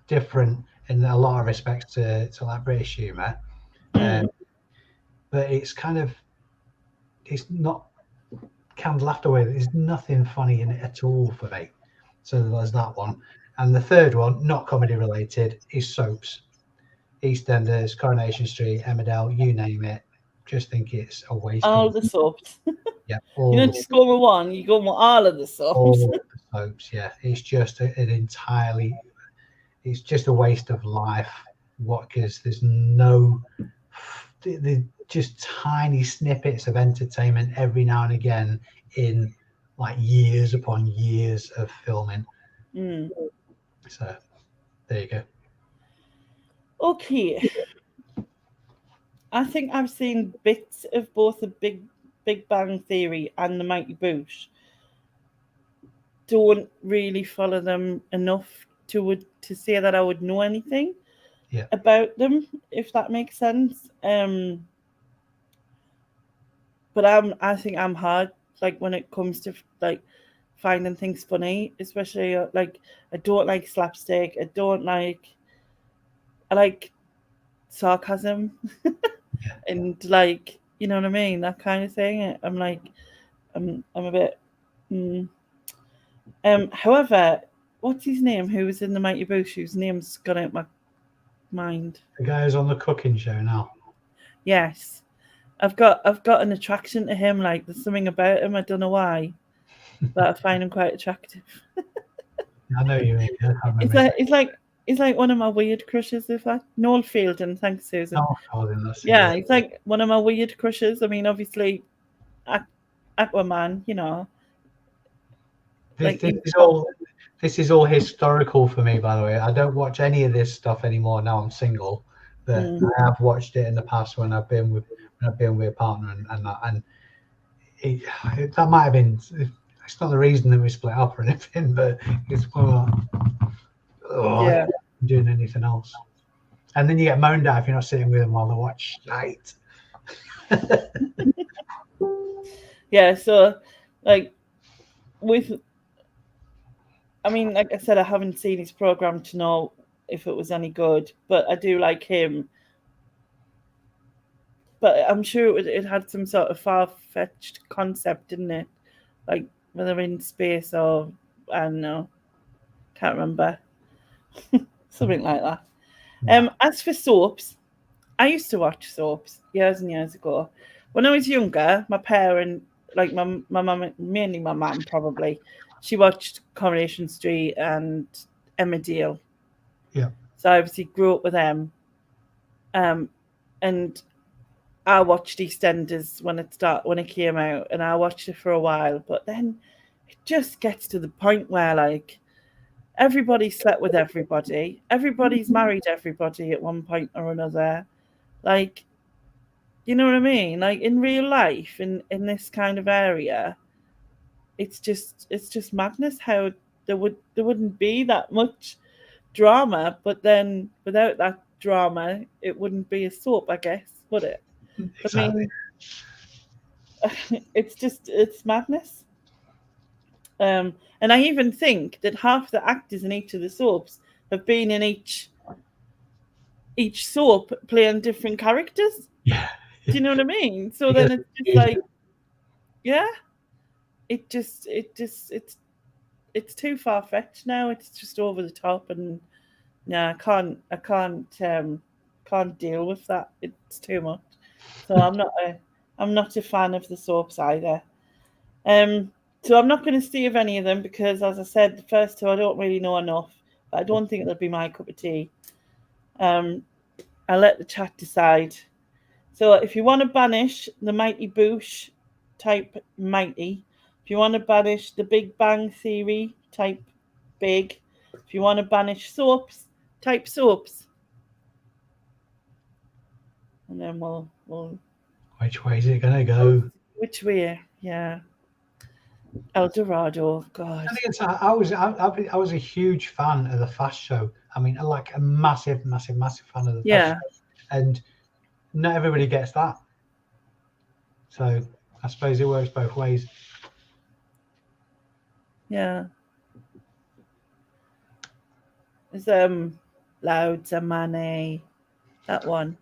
different in a lot of respects to like British humor, but it's not canned laughter way. There's nothing funny in it at all for me. So there's that one, and the third one, not comedy related, is soaps. EastEnders, Coronation Street, Emmerdale, you name it. Just think it's a waste. All the soaps. Yeah, you don't just go with one, you go with all of the soaps. All of the soaps, yeah. It's just it's just a waste of life. Because there's just tiny snippets of entertainment every now and again in like years upon years of filming. So there you go. Okay. I think I've seen bits of both the Big Bang Theory and the Mighty Boosh. Don't really follow them enough to say that I would know anything about them, if that makes sense. But I think I'm hard, like when it comes to like finding things funny, especially like I don't like slapstick. I like sarcasm and like, you know what I mean, that kind of thing. I'm like, I'm a bit. However, what's his name? Who was in the Mighty Boosh? Whose name's gone out my mind. The guy who's on the cooking show now. Yes, I've got an attraction to him. Like there's something about him. I don't know why, but I find him quite attractive. I know you mean. He's like one of my weird crushes. If I Noel Fielding, thanks Susan. Yeah, he's like one of my weird crushes. I mean, obviously, Aquaman. You know. This is all historical for me, by the way. I don't watch any of this stuff anymore now. I'm single, but I have watched it in the past when I've been with a partner, and that might have been. It's not the reason that we split up or anything, but it's I'm doing anything else. And then you get moaned at if you're not sitting with them while they watch Shite. Yeah, so like I mean, like I said, I haven't seen his program to know if it was any good, but I do like him. But I'm sure it had some sort of far-fetched concept, didn't it? Like whether in space or I don't know. Can't remember. Something like that. As for soaps, I used to watch soaps years and years ago. When I was younger, my parent, like my mum, mainly my mum probably, she watched Coronation Street and Emmerdale. Yeah. So I obviously grew up with them. And I watched EastEnders when it came out, and I watched it for a while. But then it just gets to the point where like everybody slept with everybody, everybody's married everybody at one point or another. Like, you know what I mean? Like in real life, in this kind of area, it's just madness how there wouldn't be that much drama, but then without that drama, it wouldn't be a soap, I guess, would it? Exactly. I mean, it's madness. And I even think that half the actors in each of the soaps have been in each soap playing different characters. Yeah. Do you know what I mean? So Because then it's just like, yeah, it's too far fetched now. It's just over the top, and yeah, I can't deal with that. It's too much. So I'm not a fan of the soaps either. So I'm not going to see of any of them because, as I said, the first two I don't really know enough. But I don't think it'll be my cup of tea. I'll let the chat decide. So if you want to banish the Mighty Boosh type Mighty, if you want to banish the Big Bang Theory type Big, if you want to banish soaps, type soaps. And then we'll which way is it going to go? which way? Yeah. El Dorado, God. I think I was a huge fan of the Fast Show. I mean, like a massive fan of the Fast Show, and not everybody gets that. So I suppose it works both ways. Yeah. There's Loads of Money. That one.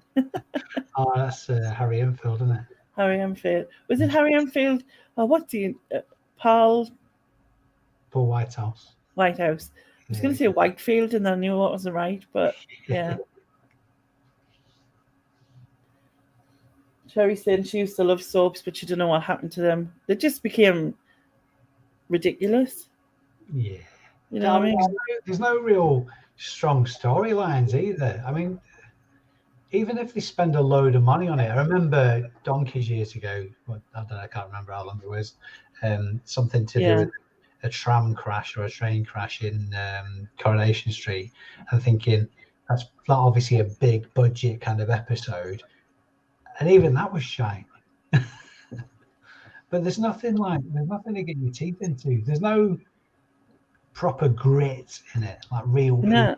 Oh, that's Harry Enfield, isn't it? Harry Enfield. Was it Harry Enfield? Oh, what's he? Paul Whitehouse. Whitehouse. I was going to say Whitefield, and I knew what wasn't right, but yeah. Sherry saying she used to love soaps, but she don't know what happened to them. They just became ridiculous. Yeah. You know what I mean? There's no real strong storylines either. I mean, even if they spend a load of money on it, I remember donkeys years ago. Well, I can't remember how long it was. Something to do with a tram crash or a train crash in Coronation Street. I'm thinking that's obviously a big budget kind of episode, and even that was shite. But there's nothing to get your teeth into. There's no proper grit in it, like real people. No,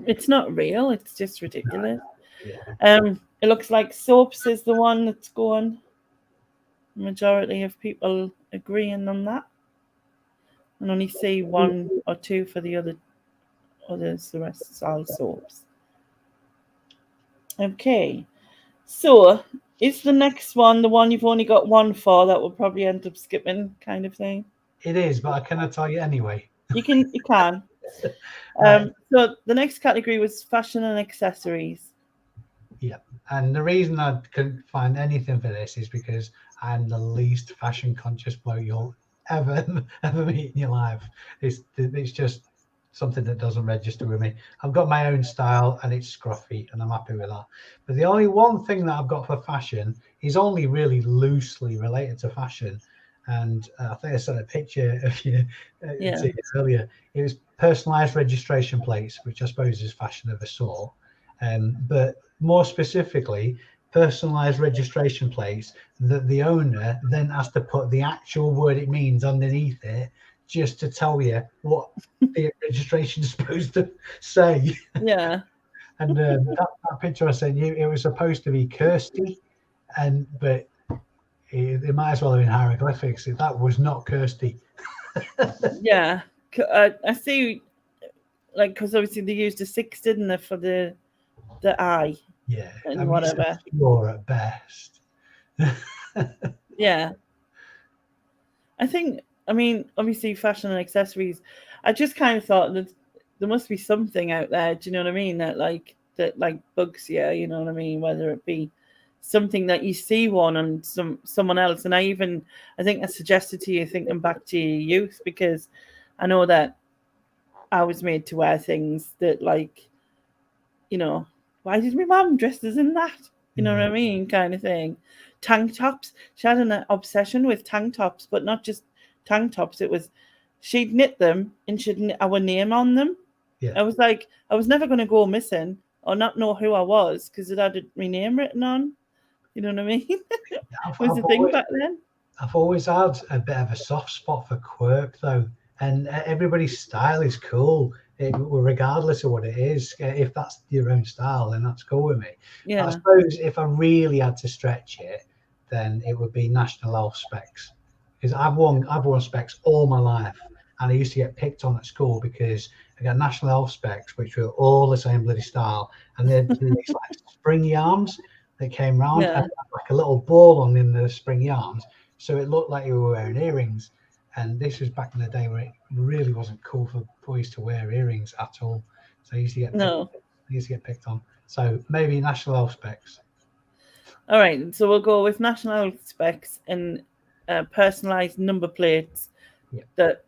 it's not real. It's just ridiculous. Yeah. It looks like soaps is the one that's going. The majority of people agreeing on that, and only see one or two for the others. The rest is all soaps. Okay, so is the next one the one you've only got one for that will probably end up skipping, kind of thing? It is, but I cannot tell you anyway. You can. So the next category was fashion and accessories. Yeah, and the reason I couldn't find anything for this is because I'm the least fashion conscious bloke you'll ever meet in your life. It's just something that doesn't register with me. I've got my own style and it's scruffy, and I'm happy with that. But the only one thing that I've got for fashion is only really loosely related to fashion. And I think I sent a picture of you earlier. It was personalized registration plates, which I suppose is fashion of a sort. But more specifically, personalized registration plates that the owner then has to put the actual word it means underneath it, just to tell you what the registration is supposed to say. Yeah. And that picture I sent you, it was supposed to be Kirsty, but it might as well have been hieroglyphics. That was not Kirsty. Yeah, I see. Like, because obviously they used a 6, didn't they, for the eye? Yeah, and I mean, whatever. You're at best. Yeah, I think I mean, obviously, fashion and accessories. I just kind of thought that there must be something out there. Do you know what I mean? That like bugs you. You know what I mean? Whether it be something that you see one on someone else, and I think I suggested to you thinking back to your youth, because I know that I was made to wear things that, like, you know, why did my mum dress us in that? You know what I mean? Kind of thing. Tank tops. She had an obsession with tank tops, but not just tank tops. It was, she'd knit them and she'd knit our name on them. Yeah. I was like, I was never going to go missing or not know who I was because it had my name written on. You know what I mean? It was a thing back then. I've always had a bit of a soft spot for quirk, though, and everybody's style is cool, regardless of what it is. If that's your own style, then that's cool with me. Yeah. But I suppose if I really had to stretch it, then it would be National Elf specs, because I've worn specs all my life, and I used to get picked on at school because I got National Elf specs, which were all the same bloody style, and they're these like springy arms that came round, and like a little ball on in the springy arms, so it looked like you were wearing earrings. And this was back in the day where it really wasn't cool for boys to wear earrings at all. So I used to get picked on. So maybe National Elf specs. All right, so we'll go with National Elf specs and personalized number plates that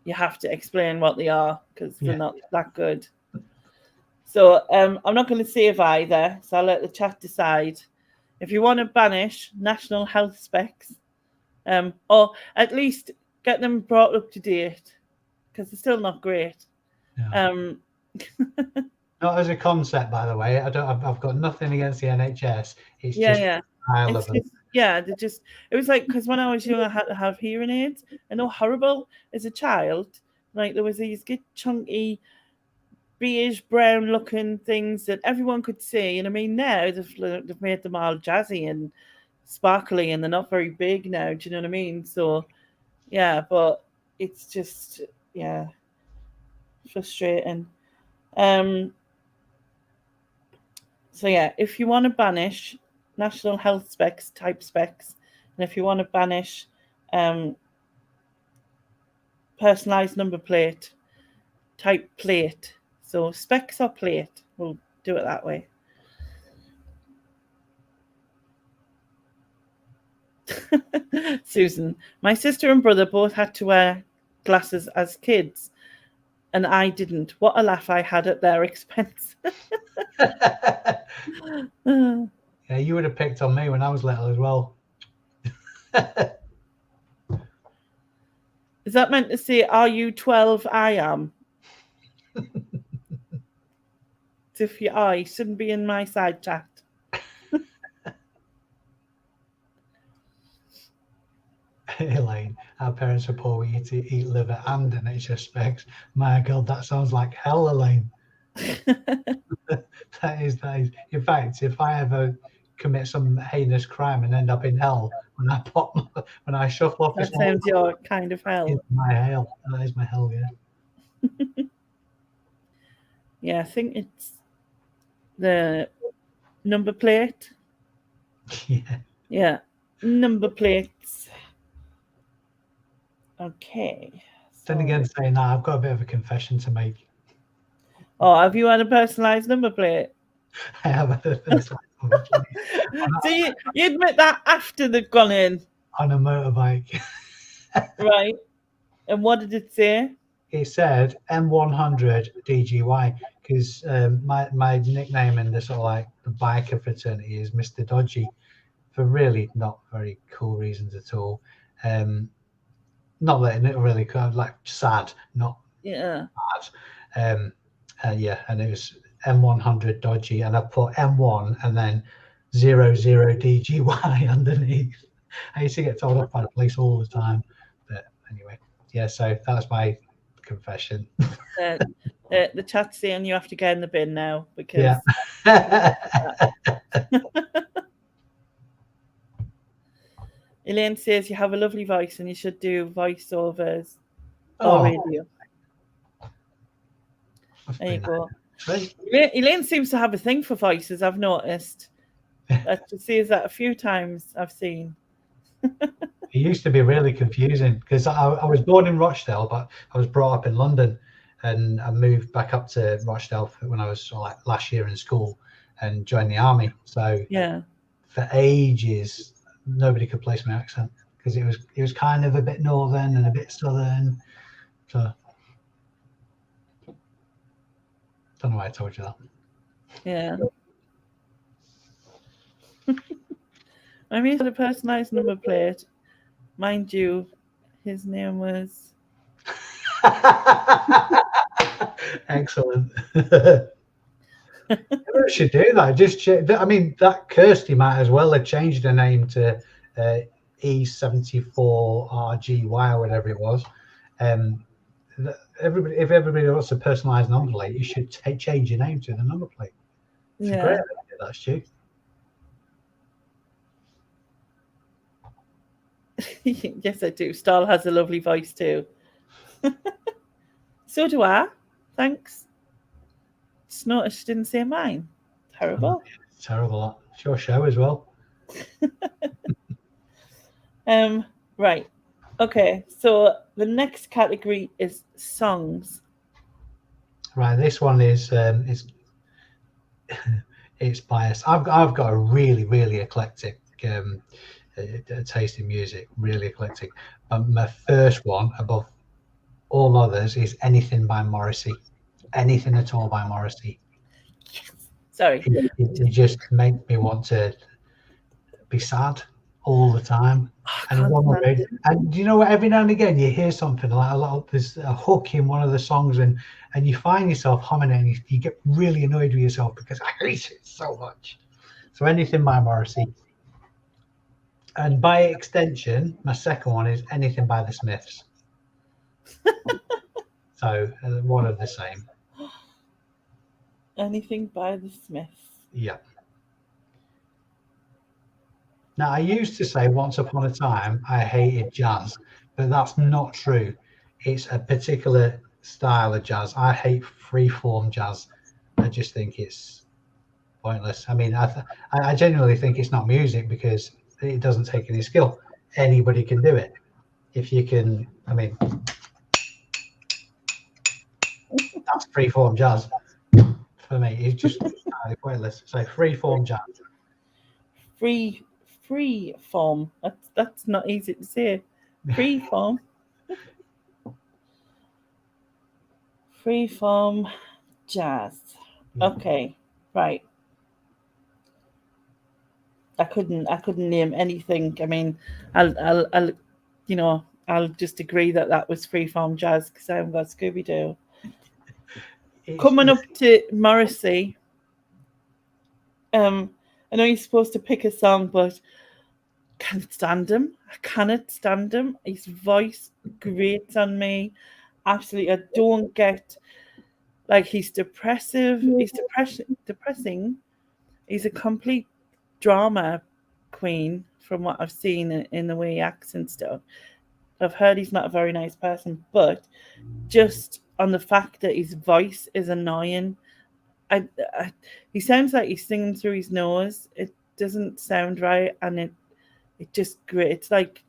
you have to explain what they are because they're not that good. So I'm not going to save either, so I'll let the chat decide. If you want to banish National Health specs, or at least get them brought up to date, because they're still not great. No. Not as a concept, by the way. I've got nothing against the NHS. It's it was like, because when I was young, I had to have hearing aids, and they're horrible as a child. Like, there was these good chunky beige brown looking things that everyone could see, and I mean now they've made them all jazzy and sparkly, and they're not very big now. Do you know what I mean? So yeah, but it's just frustrating. So yeah, if you want to banish National Health specs, type specs, and if you want to banish personalized number plate, type plate. So specs or plate, we'll do it that way. Susan, my sister and brother both had to wear glasses as kids, and I didn't. What a laugh I had at their expense. Yeah, you would have picked on me when I was little as well. Is that meant to say, are you 12? I am. If you are, you shouldn't be in my side chat. Elaine, our parents are poor. We used to eat liver and NHS specs. My God, that sounds like hell, Elaine. That is. In fact, if I ever commit some heinous crime and end up in hell, when I shuffle off, that sounds your kind of hell. My hell. That is my hell. Yeah. Yeah, I think it's the number plate. Yeah, number plates. Okay. Then again, saying that, I've got a bit of a confession to make. Oh, have you had a personalised number plate? I have had a personalised number plate. So you admit that after they've gone in? On a motorbike. Right. And what did it say? It said M100 DGY, because my nickname in the sort of like the biker fraternity is Mr. Dodgy, for really not very cool reasons at all. Not letting it really kind of like sad, not bad. And it was M100 Dodgy, and I put M1 and then 00 DGY underneath. I used to get told off by the police all the time, but anyway, yeah. So that was my confession. The chat's saying you have to get in the bin now because. Elaine says you have a lovely voice and you should do voiceovers or radio. There you go. Elaine seems to have a thing for voices, I've noticed. She says that a few times I've seen. It used to be really confusing because I was born in Rochdale, but I was brought up in London, and I moved back up to Rochdale when I was like last year in school and joined the army. So Yeah. for ages, nobody could place my accent because it was kind of a bit northern and a bit southern. So don't know why I told you that. Yeah. I mean, for the personalized number plate, mind you, his name was. Excellent. Maybe I should do that. Just I mean, that Kirsty might as well have changed her name to E74RGY or whatever it was. If everybody wants a personalised number plate, you should change your name to the number plate. It's a great idea, that, Stu. Yes, I do. Stahl has a lovely voice too. So do I. Thanks. Just noticed she didn't say mine. Terrible. It's terrible. It's your show as well. Right. Okay. So the next category is songs. Right. This one is it's biased. I've got a really eclectic taste in music. Really eclectic. My first one above all others is anything by Morrissey. Anything at all by Morrissey. Sorry. It just makes me want to be sad all the time. And you know what? Every now and again, you hear something like there's a hook in one of the songs, and you find yourself humming it, and you get really annoyed with yourself because I hate it so much. So anything by Morrissey. And by extension, my second one is anything by the Smiths. So one of the same. Anything by the Smiths. Yeah. Now, I used to say once upon a time I hated jazz, but that's not true. It's a particular style of jazz. I hate free-form jazz. I just think it's pointless. I mean, I genuinely think it's not music because it doesn't take any skill. Anybody can do it. If you can, I mean, that's free-form jazz. For me, it's just pointless. So free-form jazz. Free form. That's not easy to say. Free form. Free form jazz. Okay, right. I couldn't name anything. I mean, I'll just agree that was free form jazz because I haven't got Scooby Doo. Coming up to Morrissey. I know you're supposed to pick a song, but can't stand him. I cannot stand him. His voice grates on me. Absolutely, I don't get. Like, he's depressive. He's depressing. He's a complete drama queen from what I've seen in the way he acts and stuff. I've heard he's not a very nice person, but just on the fact that his voice is annoying. He sounds like he's singing through his nose. It doesn't sound right, and it just grates. It's like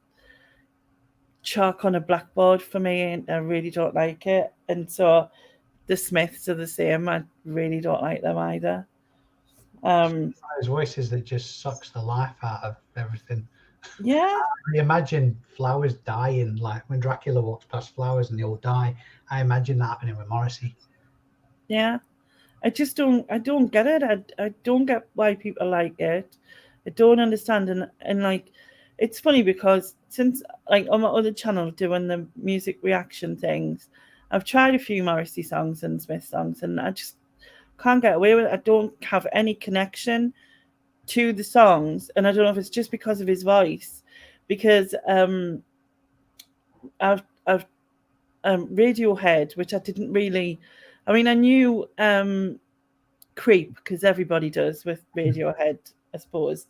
chalk on a blackboard for me, and I really don't like it. And so the Smiths are the same. I really don't like them either. His voices that just sucks the life out of everything. Yeah. I imagine flowers dying, like when Dracula walks past flowers and they all die. I imagine that happening with Morrissey. Yeah. I don't get it. I don't get why people like it. I don't understand. And like, it's funny because since like on my other channel doing the music reaction things, I've tried a few Morrissey songs and Smith songs, and I just can't get away with it. I don't have any connection to the songs, and I don't know if it's just because of his voice, because I've Radiohead, which I didn't really. I mean, I knew Creep because everybody does with Radiohead, I suppose,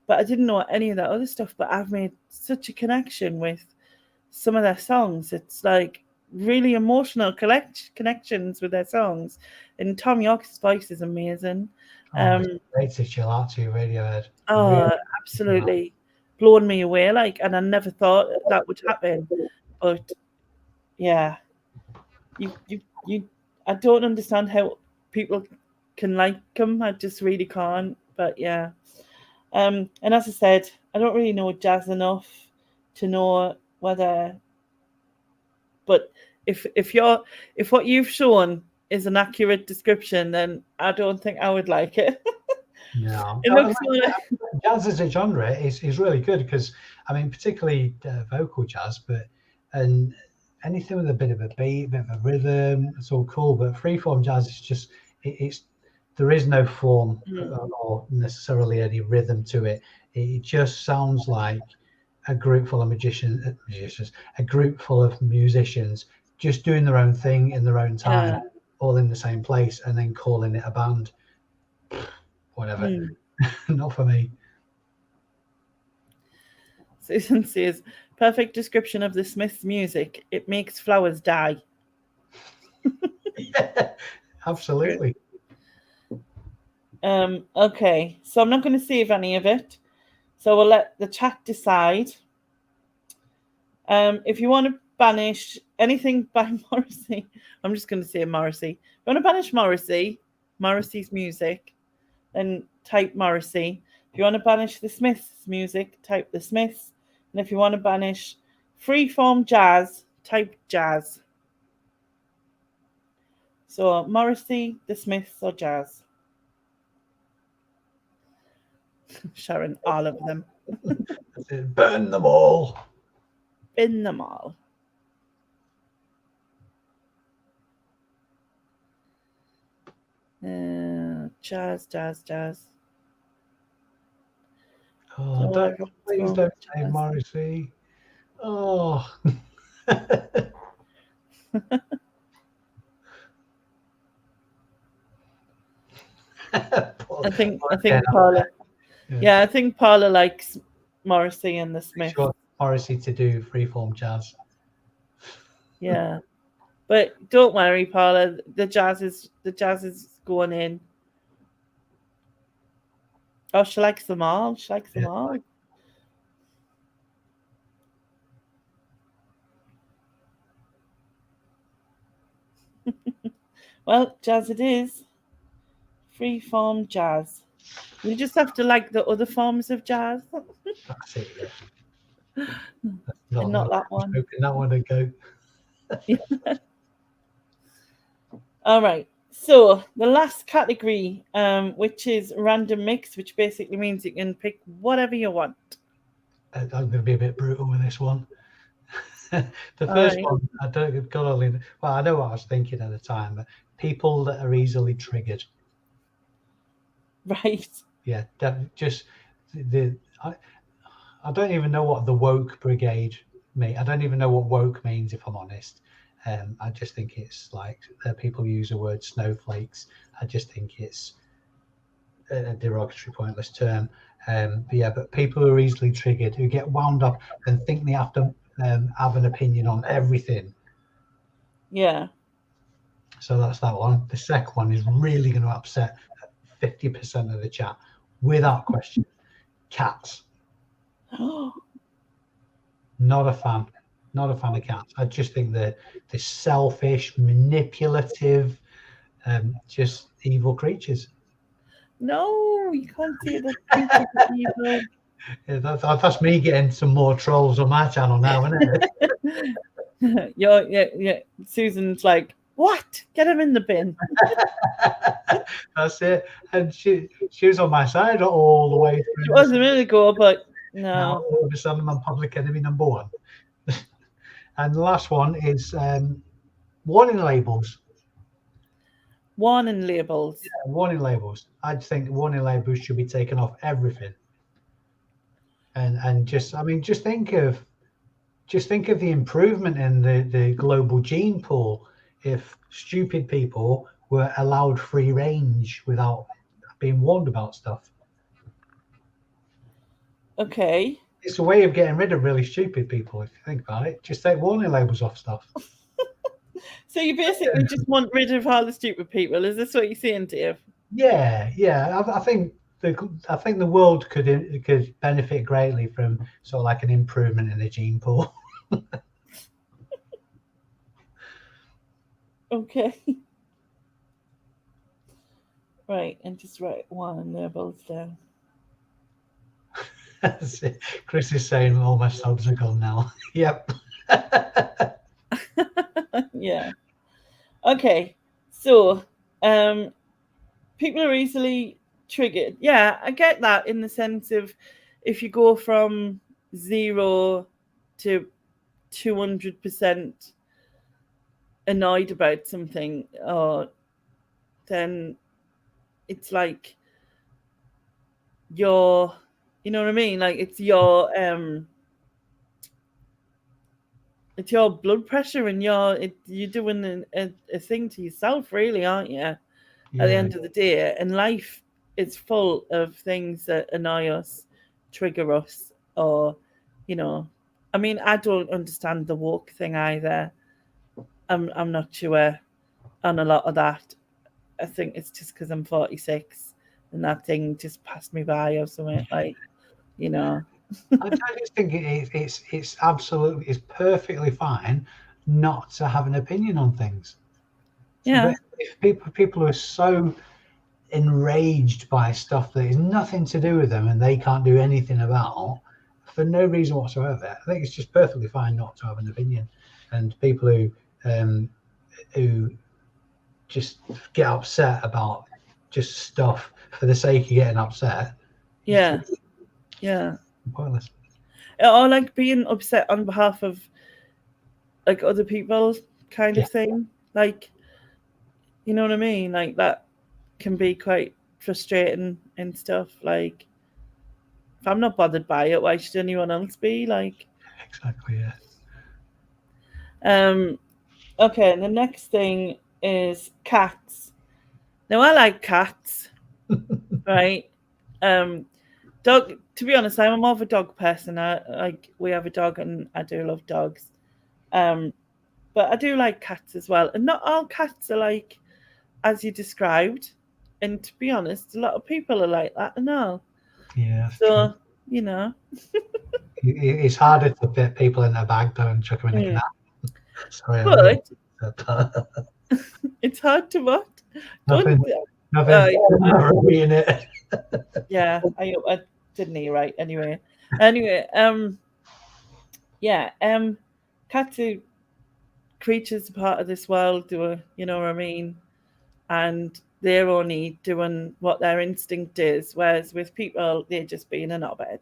but I didn't know any of that other stuff. But I've made such a connection with some of their songs. It's like really emotional connections with their songs, and Tom York's voice is amazing. It's great to chill out to Radiohead. Oh, really, absolutely. blown me away, like, and I never thought that would happen. But yeah, you I don't understand how people can like them. I just really can't. But yeah, and as I said, I don't really know jazz enough to know whether. But if what you've shown is an accurate description, then I don't think I would like it. No, It looks like jazz as a genre is really good because, I mean, particularly vocal jazz, and anything with a bit of a beat, bit of a rhythm, it's all cool. But freeform jazz is just there is no form or necessarily any rhythm to it. It just sounds like a group full of a group full of musicians just doing their own thing in their own time, all in the same place, and then calling it a band. Whatever. Not for me. Susan says, perfect description of the Smiths' music. It makes flowers die. Yeah, absolutely. Okay, so I'm not going to save any of it. So we'll let the chat decide. If you want to banish anything by Morrissey, I'm just going to say Morrissey. If you want to banish Morrissey's music, then type Morrissey. If you want to banish the Smiths' music, type the Smiths. And if you want to banish freeform jazz, type jazz. So Morrissey, the Smiths, or jazz. Sharon, all of them. Burn them all. Bin them all. Jazz. Oh, please don't say Morrissey. Oh. I think Paula. Yeah, I think Paula likes Morrissey and the Smiths. Sure, Morrissey to do freeform jazz. Yeah, but don't worry, Paula. The jazz is going in. Oh, she likes them all. All. Well, jazz it is. Freeform jazz. You just have to like the other forms of jazz. That's it. Yeah. Not that one. Hoping that one to go. All right. So the last category, which is random mix, which basically means you can pick whatever you want. I'm going to be a bit brutal with this one. The first one, I know what I was thinking at the time, but people that are easily triggered. Right. Yeah, just I don't even know what the woke brigade means. I don't even know what woke means, if I'm honest. I just think it's like people use the word snowflakes. I just think it's a derogatory, pointless term. But people who are easily triggered, who get wound up and think they have to have an opinion on everything. Yeah. So that's that one. The second one is really going to upset 50% of the chat, without question. Cats. Not a fan of cats. I just think they're selfish, manipulative, just evil creatures. No, you can't say that creatures are evil. Yeah, that's me getting some more trolls on my channel now, isn't it? Yeah. Susan's like, what? Get him in the bin. That's it. And she was on my side all the way through. She was a minute ago, but no. All of a sudden, I'm public enemy number one. And the last one is warning labels. Warning labels. Yeah, warning labels. I think warning labels should be taken off everything. And just think of the improvement in the global gene pool if stupid people were allowed free range without being warned about stuff. Okay. It's a way of getting rid of really stupid people, if you think about it. Just take warning labels off stuff. So you basically just want rid of all the stupid people. Is this what you're saying, Dave? Yeah. I think I think the world could benefit greatly from sort of like an improvement in the gene pool. Okay. Right, and just write one labels down. Chris is saying all my subs are gone now. Yep. Yeah. Okay. So, people are easily triggered. Yeah, I get that in the sense of if you go from 0 to 200% annoyed about something, or then it's like your, you know what I mean? Like it's your blood pressure, and you're doing a thing to yourself, really, aren't you? At the end of the day, and life is full of things that annoy us, trigger us, or I mean, I don't understand the woke thing either. I'm not sure on a lot of that. I think it's just because I'm 46 and that thing just passed me by or something, like, I just think it's absolutely, it's perfectly fine not to have an opinion on things. Yeah. But if people are so enraged by stuff that has nothing to do with them and they can't do anything about for no reason whatsoever, I think it's just perfectly fine not to have an opinion. And people who just get upset about just stuff for the sake of getting upset. Yeah. Pointless. Or like being upset on behalf of like other people kind of thing. Like, you know what I mean? Like that can be quite frustrating and stuff. Like, if I'm not bothered by it, why should anyone else be? Like, exactly, yeah. Okay, and the next thing is cats. Now I like cats, right? Dog. To be honest, I'm more of a dog person. We have a dog, and I do love dogs. But I do like cats as well, and not all cats are like as you described. And to be honest, a lot of people are like that and all. Yeah. So true. It's harder to fit people in a bag though and chuck them in a canal. Sorry, but it's hard to what? Nothing in it. Yeah, I didn't hear right. Anyway, yeah, cats are creatures, part of this world. You know what I mean? And they're only doing what their instinct is, whereas with people, they're just being a knobhead.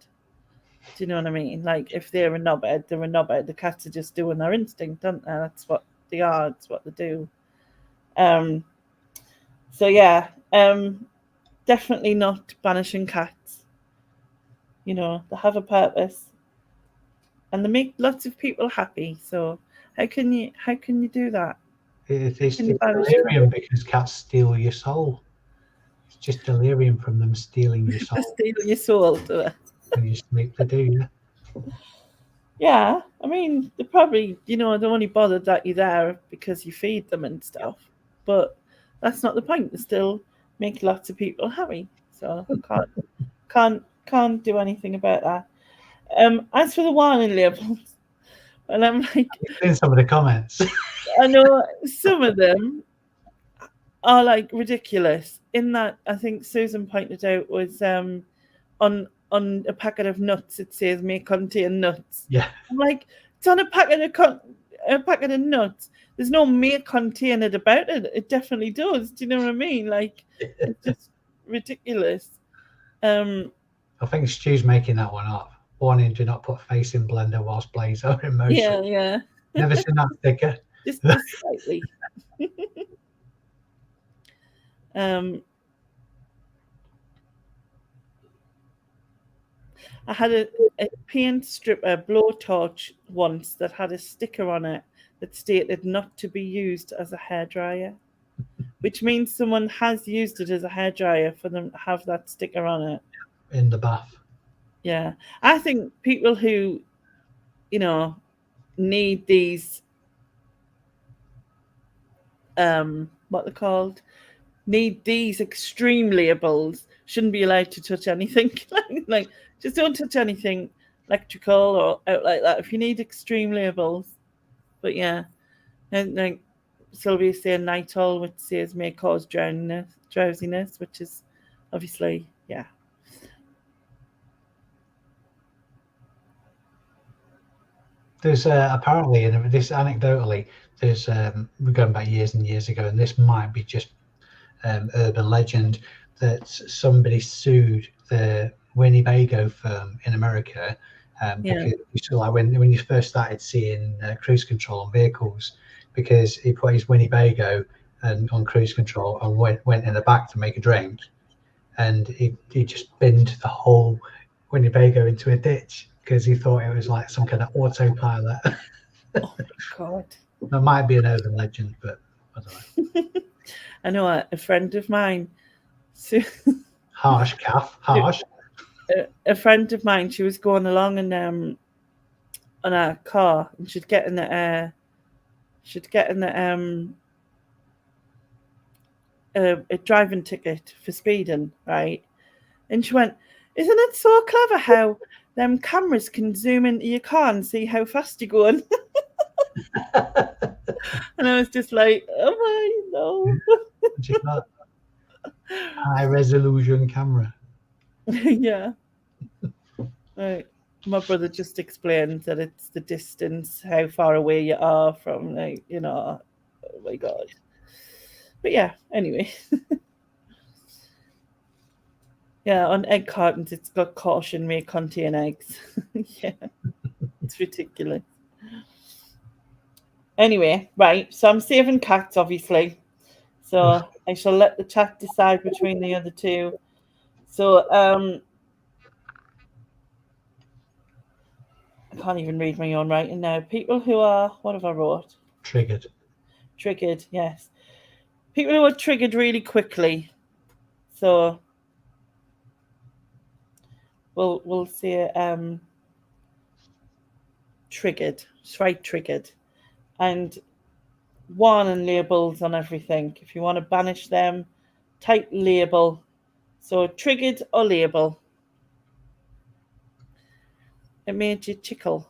Do you know what I mean? Like, if they're a knobhead, they're a knobhead. The cats are just doing their instinct, aren't they? That's what they are. It's what they do. So yeah, definitely not banishing cats. They have a purpose, and they make lots of people happy. So how can you do that? It's delirium because cats steal your soul. It's just delirium from them stealing your soul. Stealing your soul, do they? When you sleep, they do, yeah. Yeah, I mean, they probably, they're only bothered that you're there because you feed them and stuff. But that's not the point. They still make lots of people happy. So can't do anything about that. As for the warning labels, and I'm like, in some of the comments, I know some of them are like ridiculous. In that, I think Susan pointed out was on a packet of nuts it says may contain nuts. Yeah, I'm like, it's on a packet of nuts. There's no may contain it about it. It definitely does. Do you know what I mean? Like, it's just ridiculous. I think Stu's making that one up. Warning: do not put face in blender whilst blades are in motion. Yeah. Never seen that sticker. Just slightly. I had a paint stripper blowtorch once that had a sticker on it that stated not to be used as a hairdryer, which means someone has used it as a hairdryer for them to have that sticker on it. In the bath. Yeah. I think people who, need these, what they're called, need these extreme labels, shouldn't be allowed to touch anything. like just don't touch anything electrical or out like that if you need extreme labels. But yeah, and like Sylvia's saying nitol, which says may cause drowsiness, which is obviously, yeah. There's apparently, and this anecdotally, there's we're going back years and years ago, and this might be just urban legend, that somebody sued the Winnebago firm in America because you saw, like when you first started seeing cruise control on vehicles, because he put his Winnebago on cruise control and went in the back to make a drink, and he just binned the whole Winnebago into a ditch because he thought it was like some kind of autopilot. Oh my God. That might be an urban legend, but I don't know. I know a friend of mine. Harsh, Kath, harsh. A friend of mine, she was going along and on a car, and she'd get in the a driving ticket for speeding, right? And she went, "Isn't it so clever how them cameras can zoom into your car and see how fast you're going?" And I was just like, "Oh my no!" High resolution camera. Yeah. Right. My brother just explained that it's the distance, how far away you are from, like, you know. Oh my God. But yeah, anyway. Yeah, on egg cartons, it's got caution may contain eggs. Yeah, it's ridiculous. Anyway, right, so I'm saving cats, obviously. So I shall let the chat decide between the other two. So I can't even read my own writing now. People who are, what have I wrote? Triggered. Triggered, yes. People who are triggered really quickly. So we'll say triggered. Just write triggered. And one and labels on everything. If you want to banish them, type label. So triggered or label. It made you tickle.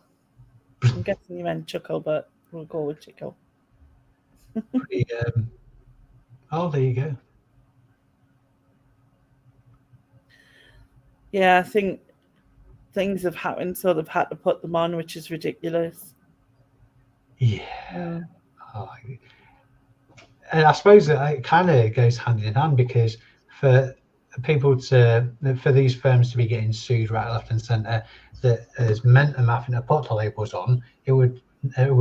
I'm guessing you meant chuckle, but we'll go with tickle. Pretty, oh, there you go. Yeah, I think things have happened, so they've had to put them on, which is ridiculous. Yeah. Oh, and I suppose it kind of goes hand in hand, because for people for these firms to be getting sued right, left, and centre, that has meant them having to put the labels on. It would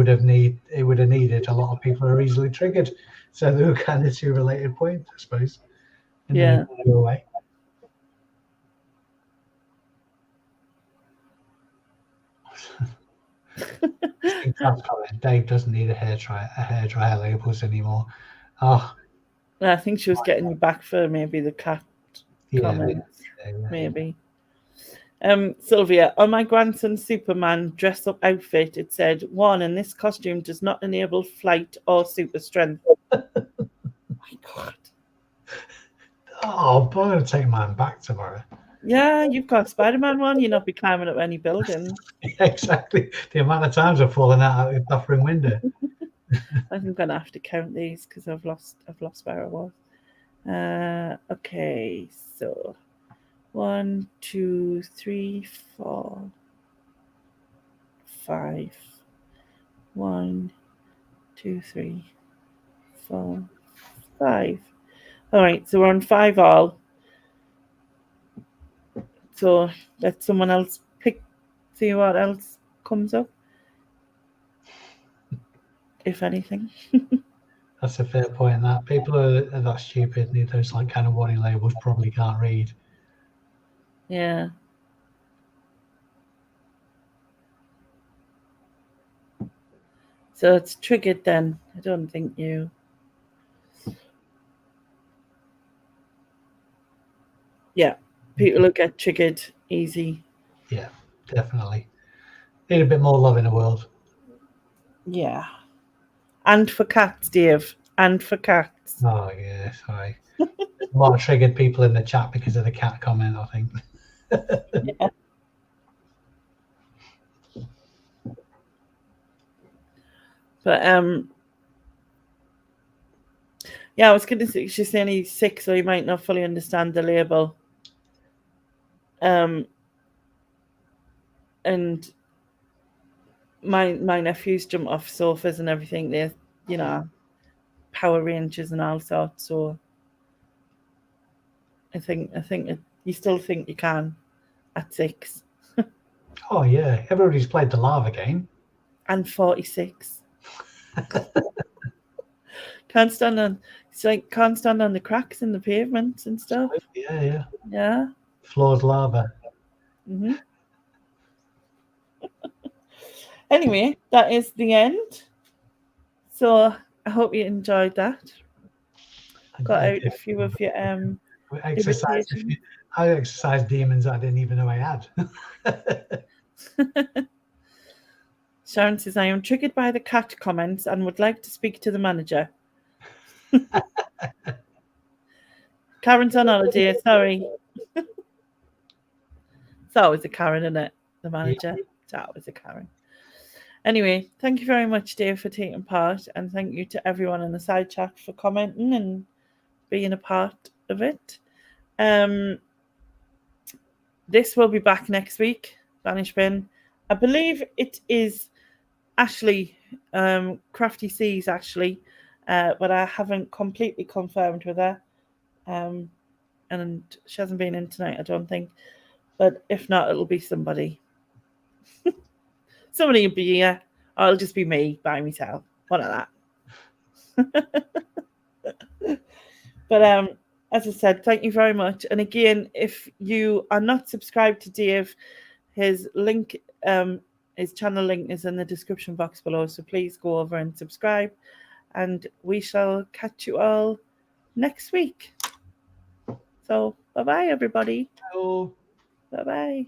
have needed a lot of people who are easily triggered. So they were kind of two related points, I suppose. In a way. Dave doesn't need a hairdryer labels anymore. Oh, I think she was getting you back for maybe the cat comments. Maybe. Sylvia, on my grandson's Superman dress-up outfit, it said, "1, and this costume does not enable flight or super strength." Oh my God. Oh, I'm going to take mine back tomorrow. Yeah, you've got a Spider-Man one. You'll not be climbing up any building. Exactly. The amount of times I've fallen out of the bathroom window. I'm gonna have to count these because I've lost where I was. Okay, so 1, 2, 3, 4, 5. 1, 2, 3, 4, 5. All right, so we're on 5 all. So let someone else pick, see what else comes up, if anything. That's a fair point. That people are that stupid, need those like kind of warning labels, probably can't read. Yeah. So it's triggered then. I don't think you. Yeah. People who get triggered easy. Yeah, definitely. Need a bit more love in the world. Yeah. And for cats, Dave, and for cats. Oh yeah, sorry. A lot of triggered people in the chat because of the cat comment, I think. Yeah. But yeah, I was going to say, she's saying he's 6, so he might not fully understand the label. And my nephews jump off sofas and everything. They're, you know, Power Rangers and all sorts. So I think you still think you can at 6. Oh yeah, everybody's played the lava game. And 46. Can't stand on the cracks in the pavements and stuff. Yeah. Yeah. Floor's lava. Mm-hmm. Anyway, that is the end. So I hope you enjoyed that. Got out a few of your I exercised demons I didn't even know I had. Sharon says, I am triggered by the cat comments and would like to speak to the manager. Karen's on holiday, sorry. It's always a Karen, isn't it? The manager. Yeah. It's always a Karen. Anyway, thank you very much, Dave, for taking part, and thank you to everyone in the side chat for commenting and being a part of it. This will be back next week, Banish Bin. I believe it is Ashley, Crafty Seas, Ashley, but I haven't completely confirmed with her. And she hasn't been in tonight, I don't think. But if not, it'll be somebody. Somebody will be here, or it'll just be me by myself. One of that. But as I said, thank you very much. And again, if you are not subscribed to Dave, his link, his channel link is in the description box below. So please go over and subscribe. And we shall catch you all next week. So bye-bye, everybody. Hello. Bye-bye.